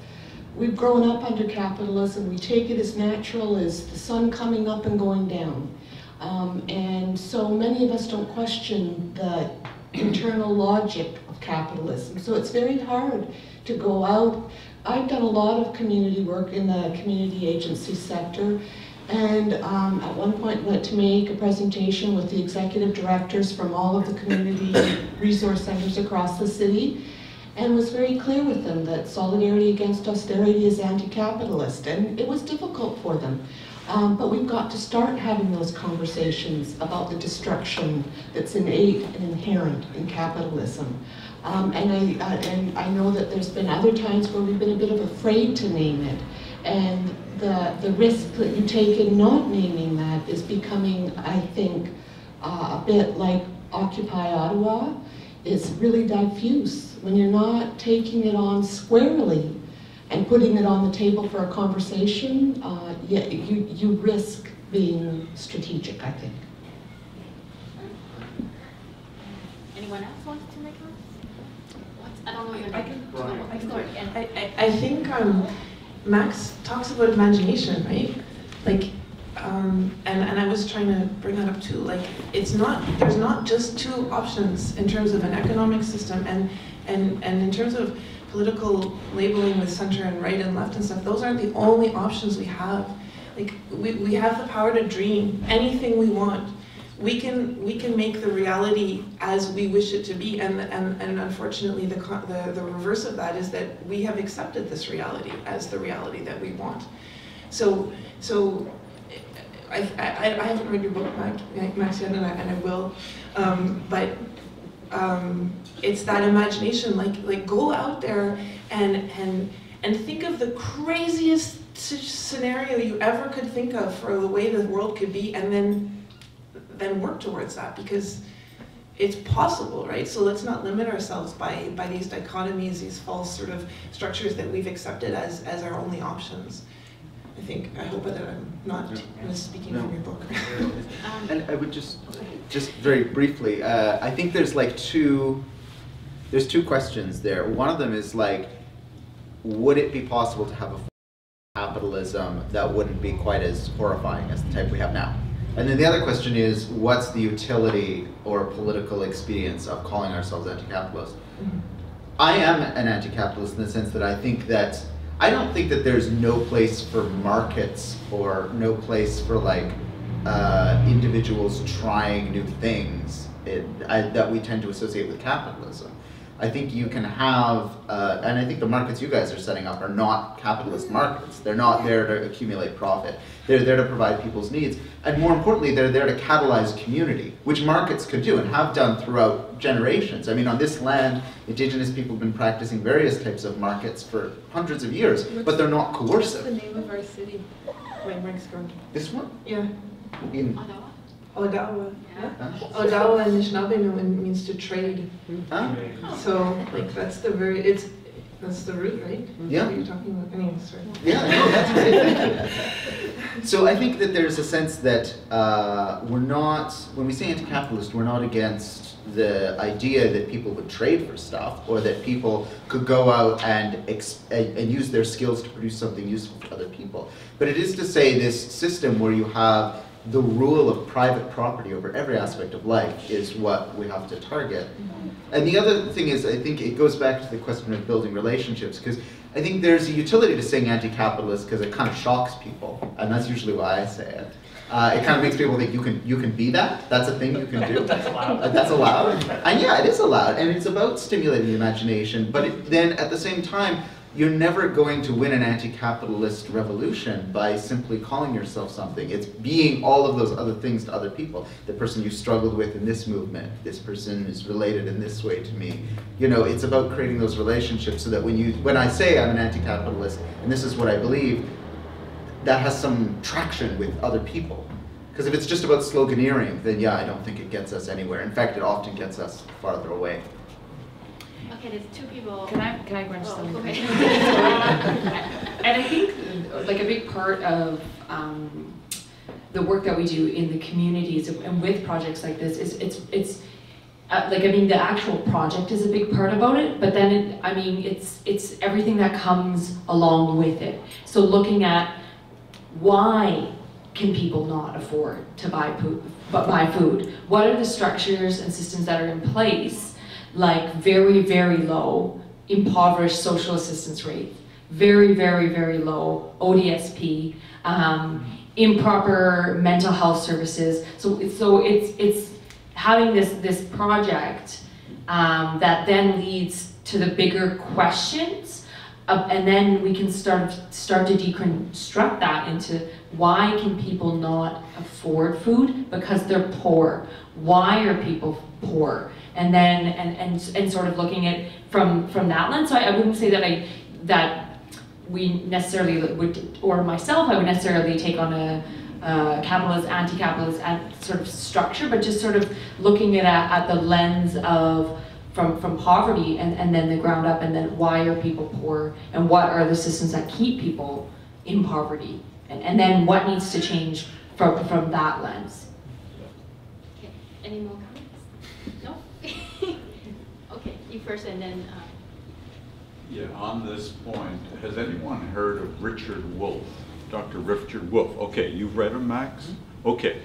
we've grown up under capitalism. We take it as natural as the sun coming up and going down. And so many of us don't question the internal logic of capitalism. So it's very hard to go out. I've done a lot of community work in the community agency sector, and at one point went to make a presentation with the executive directors from all of the community resource centers across the city, and was very clear with them that solidarity against austerity is anti-capitalist, and it was difficult for them. But we've got to start having those conversations about the destruction that's innate and inherent in capitalism. And I know that there's been other times where we've been a bit of afraid to name it. And the risk that you take in not naming that is becoming, I think, a bit like Occupy Ottawa. It's really diffuse. When you're not taking it on squarely and putting it on the table for a conversation, yeah, you risk being strategic, I think. Anyone else want to make one? I don't know your name. I can start. Again. I think Max talks about imagination, right? Like, and I was trying to bring that up too. Like, there's not just two options in terms of an economic system, and in terms of political labeling with center and right and left and stuff. Those aren't the only options we have. Like, we have the power to dream anything we want. We can make the reality as we wish it to be, and unfortunately the reverse of that is that we have accepted this reality as the reality that we want. So I haven't read your book, Max, yet, and I will, but it's that imagination. Like go out there and think of the craziest scenario you ever could think of for the way the world could be, and then work towards that, because it's possible, right? So let's not limit ourselves by these dichotomies, these false sort of structures that we've accepted as our only options. I hope that I'm not misspeaking from your book. And I would just very briefly, I think there's two questions there. One of them is like, would it be possible to have a capitalism that wouldn't be quite as horrifying as the type we have now? And then the other question is, what's the utility or political expedience of calling ourselves anti-capitalist? Mm-hmm. I am an anti-capitalist in the sense that I don't think that there's no place for markets or no place for individuals trying new things that we tend to associate with capitalism. I think you can have, and I think the markets you guys are setting up are not capitalist markets. They're not there to accumulate profit. They're there to provide people's needs. And more importantly, they're there to catalyze community, which markets could do and have done throughout generations. I mean, on this land, indigenous people have been practicing various types of markets for hundreds of years, but they're not coercive. What's the name of our city? This one? Yeah. In Odawa. Yeah. Odawa in Anishinaabe means to trade. Huh? So that's the root, right? Yeah. What you're talking about. Anyway, sorry. Yeah, no, that's great. So I think that there's a sense that when we say anti-capitalist, we're not against the idea that people would trade for stuff, or that people could go out and use their skills to produce something useful for other people. But it is to say this system where you have the rule of private property over every aspect of life is what we have to target. And the other thing is, I think it goes back to the question of building relationships, because I think there's a utility to saying anti-capitalist because it kind of shocks people, and that's usually why I say it. It kind of makes people think you can be that. That's a thing you can do. That's allowed. That's allowed. And yeah, it is allowed, and it's about stimulating the imagination. But then at the same time, you're never going to win an anti-capitalist revolution by simply calling yourself something. It's being all of those other things to other people. The person you struggled with in this movement, this person is related in this way to me. You know, it's about creating those relationships so that when I say I'm an anti-capitalist and this is what I believe, that has some traction with other people. Because if it's just about sloganeering, then yeah, I don't think it gets us anywhere. In fact, it often gets us farther away. Okay, there's two people. Can I go into something? Okay. And I think like a big part of the work that we do in the communities and with projects like this is it's the actual project is a big part about it, but then it's everything that comes along with it. So looking at why can people not afford to buy food? What are the structures and systems that are in place? Like very, very low impoverished social assistance rate, very, very, very low ODSP, improper mental health services. So it's having this project that then leads to the bigger questions, and then we can start to deconstruct that into why can people not afford food? Because they're poor. Why are people poor? And then and sort of looking at from that lens. So I wouldn't say that we necessarily would, or myself, I would necessarily take on a capitalist, anti-capitalist sort of structure, but just sort of looking at the lens of from poverty and then the ground up, and then why are people poor, and what are the systems that keep people in poverty, and then what needs to change from that lens. Okay, any more comments? No? Okay, you first and then... Yeah, on this point, has anyone heard of Richard Wolff? Dr. Richard Wolff. Okay, you've read him, Max? Okay.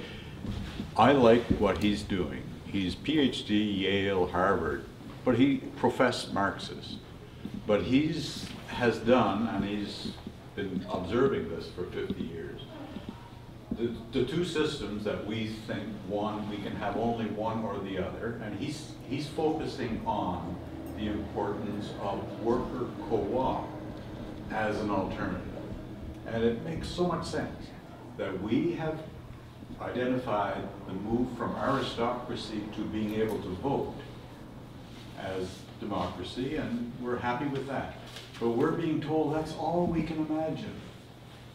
I like what he's doing. He's PhD, Yale, Harvard, but he professed Marxist. But has done, and he's been observing this for 50 years, the two systems that we think we can have only one or the other, and he's focusing on the importance of worker co-op as an alternative. And it makes so much sense that we have identified the move from aristocracy to being able to vote as democracy, and we're happy with that. But we're being told that's all we can imagine.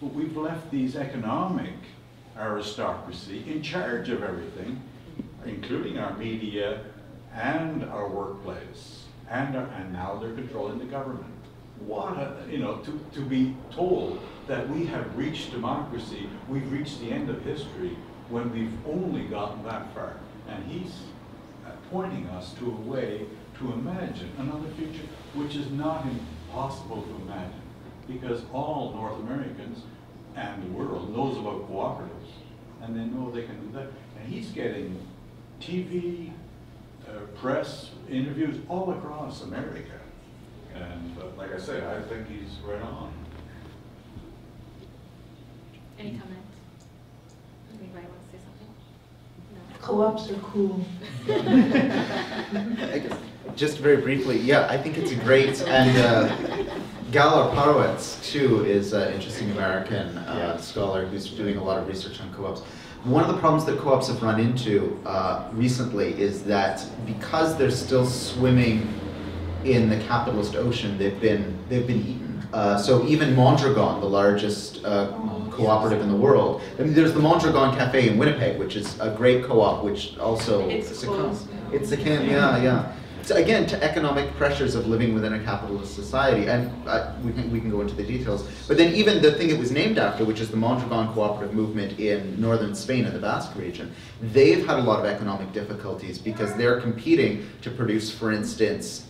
But we've left these economic aristocracy in charge of everything, including our media and our workplace, and now they're controlling the government. To be told that we have reached democracy, we've reached the end of history, when we've only gotten that far. And he's pointing us to a way to imagine another future, which is not impossible to imagine, because all North Americans and the world knows about cooperatives, and they know they can do that. And he's getting TV, press, interviews all across America. And like I say, I think he's right on. Any comment? Anybody want to say something? No. Co-ops are cool. I guess, just very briefly, yeah, I think it's a great, and Galar Parowitz, too, is an interesting American scholar who's doing a lot of research on co-ops. One of the problems that co-ops have run into recently is that because they're still swimming in the capitalist ocean, they've been eaten. So even Mondragon, the largest cooperative in the world, I mean, there's the Mondragon Cafe in Winnipeg, which is a great co-op, which also succumbs. It's yeah. So again, to economic pressures of living within a capitalist society, and we can go into the details. But then even the thing it was named after, which is the Mondragon cooperative movement in northern Spain in the Basque region, they've had a lot of economic difficulties because they're competing to produce, for instance,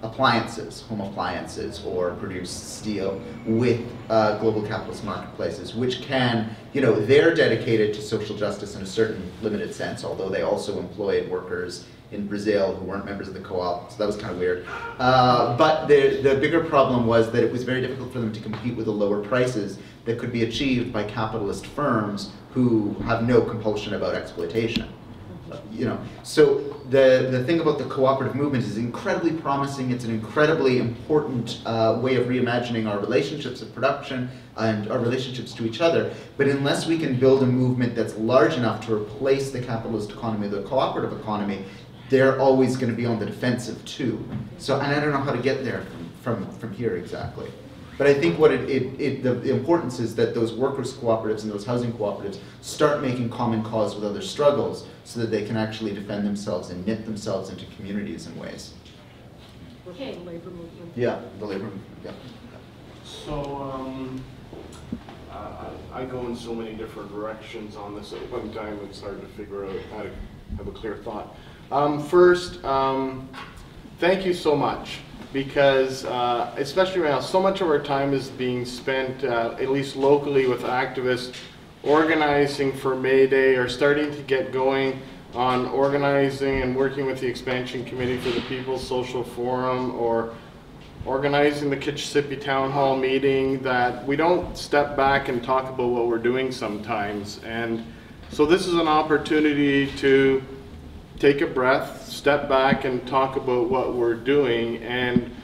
appliances, home appliances, or produce steel with global capitalist marketplaces, which can, they're dedicated to social justice in a certain limited sense, although they also employed workers in Brazil who weren't members of the co-op, so that was kind of weird. But the bigger problem was that it was very difficult for them to compete with the lower prices that could be achieved by capitalist firms who have no compulsion about exploitation. So the thing about the cooperative movement is incredibly promising. It's an incredibly important way of reimagining our relationships of production and our relationships to each other. But unless we can build a movement that's large enough to replace the capitalist economy, the cooperative economy, they're always going to be on the defensive too. So, and I don't know how to get there from here exactly. But I think what the importance is that those workers' cooperatives and those housing cooperatives start making common cause with other struggles so that they can actually defend themselves and knit themselves into communities in ways. Okay. The labor movement. Yeah, the labor movement, yeah. So, I go in so many different directions on this at one time, it's hard to figure out how to have a clear thought. First, thank you so much. Because especially right now, so much of our time is being spent, at least locally, with activists organizing for May Day or starting to get going on organizing and working with the Expansion Committee for the People's Social Forum, or organizing the Kitchissippi Town Hall meeting, that we don't step back and talk about what we're doing sometimes. And so this is an opportunity to take a breath, step back, and talk about what we're doing. And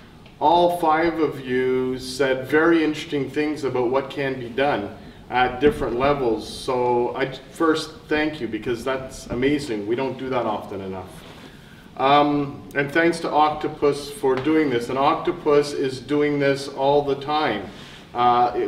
all 5 of you said very interesting things about what can be done at different levels. So I first thank you, because that's amazing. We don't do that often enough. And thanks to Octopus for doing this. And Octopus is doing this all the time.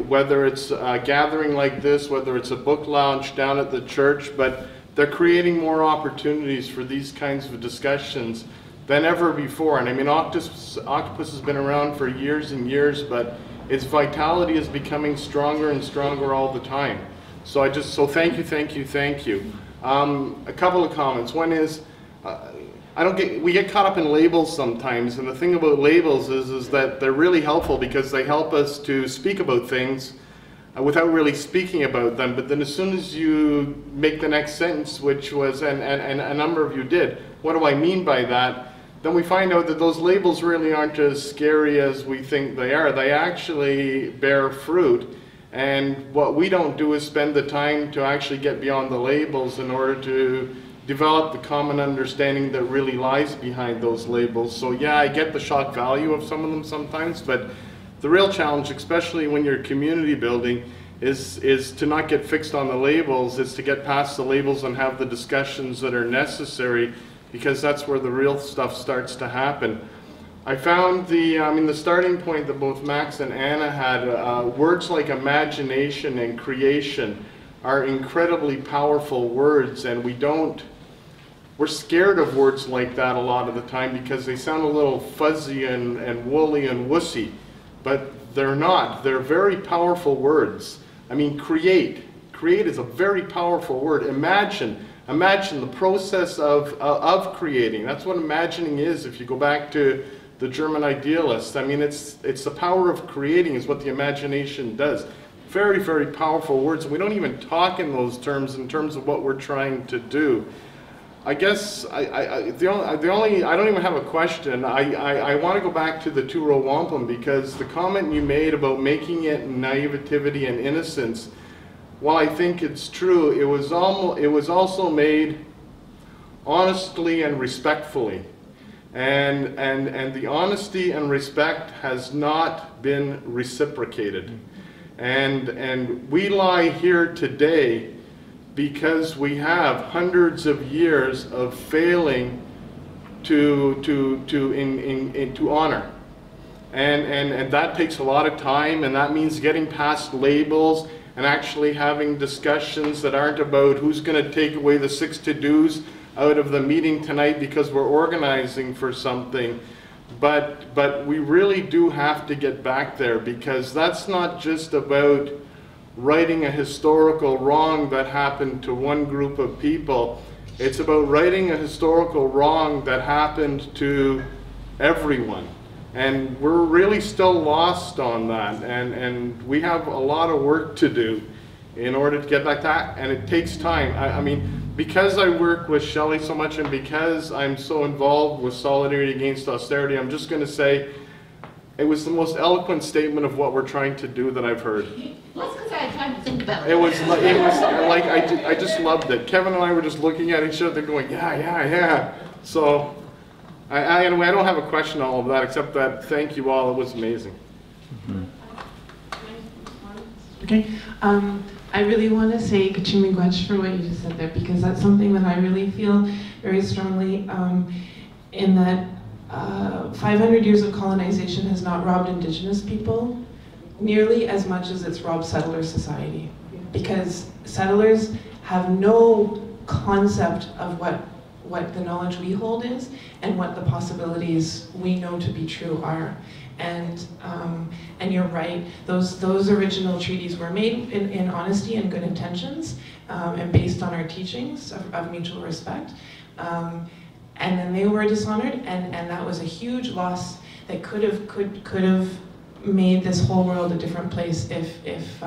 Whether it's a gathering like this, whether it's a book launch down at the church, but they're creating more opportunities for these kinds of discussions than ever before. And I mean, octopus has been around for years and years, but its vitality is becoming stronger and stronger all the time. So thank you, thank you, thank you. A couple of comments. One is, we get caught up in labels sometimes, and the thing about labels is that they're really helpful because they help us to speak about things without really speaking about them. But then as soon as you make the next sentence, which was, and a number of you did, what do I mean by that? Then we find out that those labels really aren't as scary as we think they are. They actually bear fruit. And what we don't do is spend the time to actually get beyond the labels in order to develop the common understanding that really lies behind those labels. So yeah, I get the shock value of some of them sometimes, but the real challenge, especially when you're community building, is to not get fixed on the labels, is to get past the labels and have the discussions that are necessary, because that's where the real stuff starts to happen. I found the starting point that both Max and Anna had, words like imagination and creation are incredibly powerful words, and we're scared of words like that a lot of the time because they sound a little fuzzy and woolly and wussy, but they're not. They're very powerful words. I mean, create is a very powerful word. Imagine the process of creating. That's what imagining is. If you go back to the German idealists, I mean, it's the power of creating is what the imagination does. Very, very powerful words. We don't even talk in those terms in terms of what we're trying to do. I guess I don't even have a question. I want to go back to the two-row wampum, because the comment you made about making it naivety and innocence, while I think it's true, it was also made honestly and respectfully. And the honesty and respect has not been reciprocated. And we lie here today because we have hundreds of years of failing to honor. And that takes a lot of time, and that means getting past labels and actually having discussions that aren't about who's going to take away the 6 to-dos out of the meeting tonight because we're organizing for something. But we really do have to get back there, because that's not just about righting a historical wrong that happened to one group of people. It's about righting a historical wrong that happened to everyone. And we're really still lost on that. And we have a lot of work to do in order to get back to that. And it takes time. I mean, because I work with Shellie so much and because I'm so involved with Solidarity Against Austerity, I'm just going to say it was the most eloquent statement of what we're trying to do that I've heard. Well, that's because I had time to think about it. It was like I just loved it. Kevin and I were just looking at each other going, yeah. So anyway, I don't have a question on all of that, except that thank you all. It was amazing. Mm-hmm. Okay. I really want to say Kaitrin for what you just said there, because that's something that I really feel very strongly in that 500 years of colonization has not robbed Indigenous people nearly as much as it's robbed settler society, because settlers have no concept of what the knowledge we hold is and what the possibilities we know to be true are. And you're right, those original treaties were made in honesty and good intentions, and based on our teachings of mutual respect. And then they were dishonored, and that was a huge loss that could have made this whole world a different place if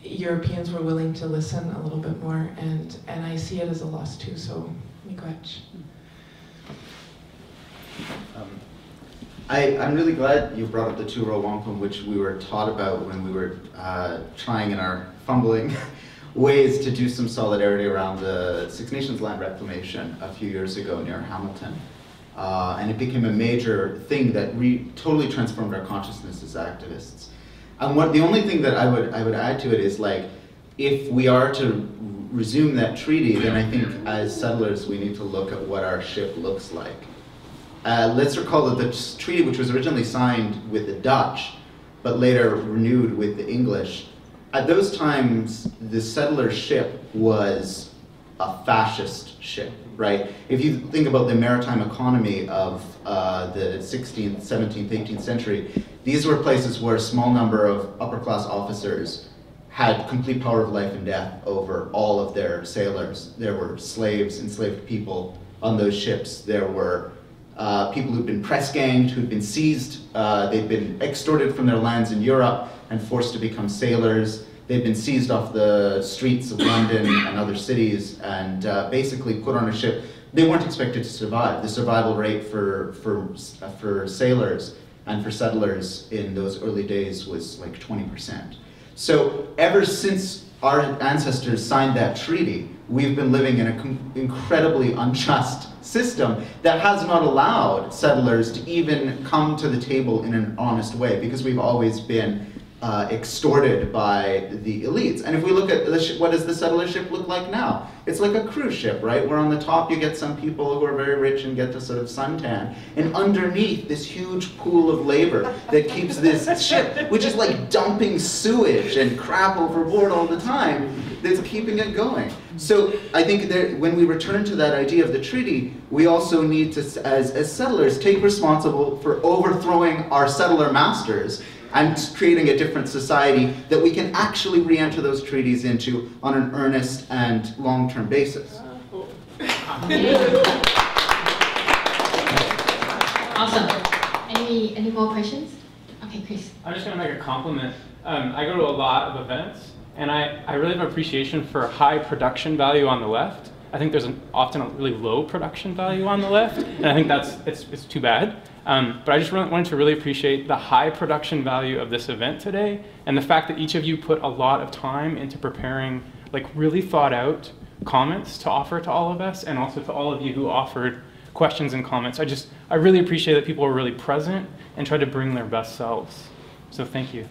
Europeans were willing to listen a little bit more, and I see it as a loss too, so miigwech. I'm really glad you brought up the two-row wampum, which we were taught about when we were trying in our fumbling ways to do some solidarity around the Six Nations land reclamation a few years ago near Hamilton. And it became a major thing that totally transformed our consciousness as activists. And the only thing that I would add to it is, like, if we are to resume that treaty, then I think as settlers we need to look at what our ship looks like. Let's recall that the treaty, which was originally signed with the Dutch, but later renewed with the English, at those times the settler ship was a fascist ship, right? If you think about the maritime economy of the 16th, 17th, 18th century, these were places where a small number of upper-class officers had complete power of life and death over all of their sailors. There were slaves, enslaved people on those ships. There were people who'd been press-ganged, who'd been seized. They'd been extorted from their lands in Europe and forced to become sailors. They'd been seized off the streets of London and other cities and basically put on a ship. They weren't expected to survive. The survival rate for sailors and for settlers in those early days was like 20%. So ever since our ancestors signed that treaty, we've been living in an incredibly unjust system that has not allowed settlers to even come to the table in an honest way, because we've always been extorted by the elites. And if we look at what does the settler ship look like now? It's like a cruise ship, right? Where on the top you get some people who are very rich and get to sort of suntan. And underneath this huge pool of labor that keeps this ship, which is like dumping sewage and crap overboard all the time, that's keeping it going. So I think that when we return to that idea of the treaty, we also need to, as settlers, take responsibility for overthrowing our settler masters and creating a different society that we can actually re-enter those treaties into on an earnest and long-term basis. Awesome. Any more questions? Okay, Chris. I'm just going to make a compliment. I go to a lot of events, and I really have appreciation for high production value on the left. I think there's often a really low production value on the left, and I think it's too bad. But I just wanted to really appreciate the high production value of this event today, and the fact that each of you put a lot of time into preparing like really thought out comments to offer to all of us, and also to all of you who offered questions and comments. I really appreciate that people were really present and tried to bring their best selves. So thank you.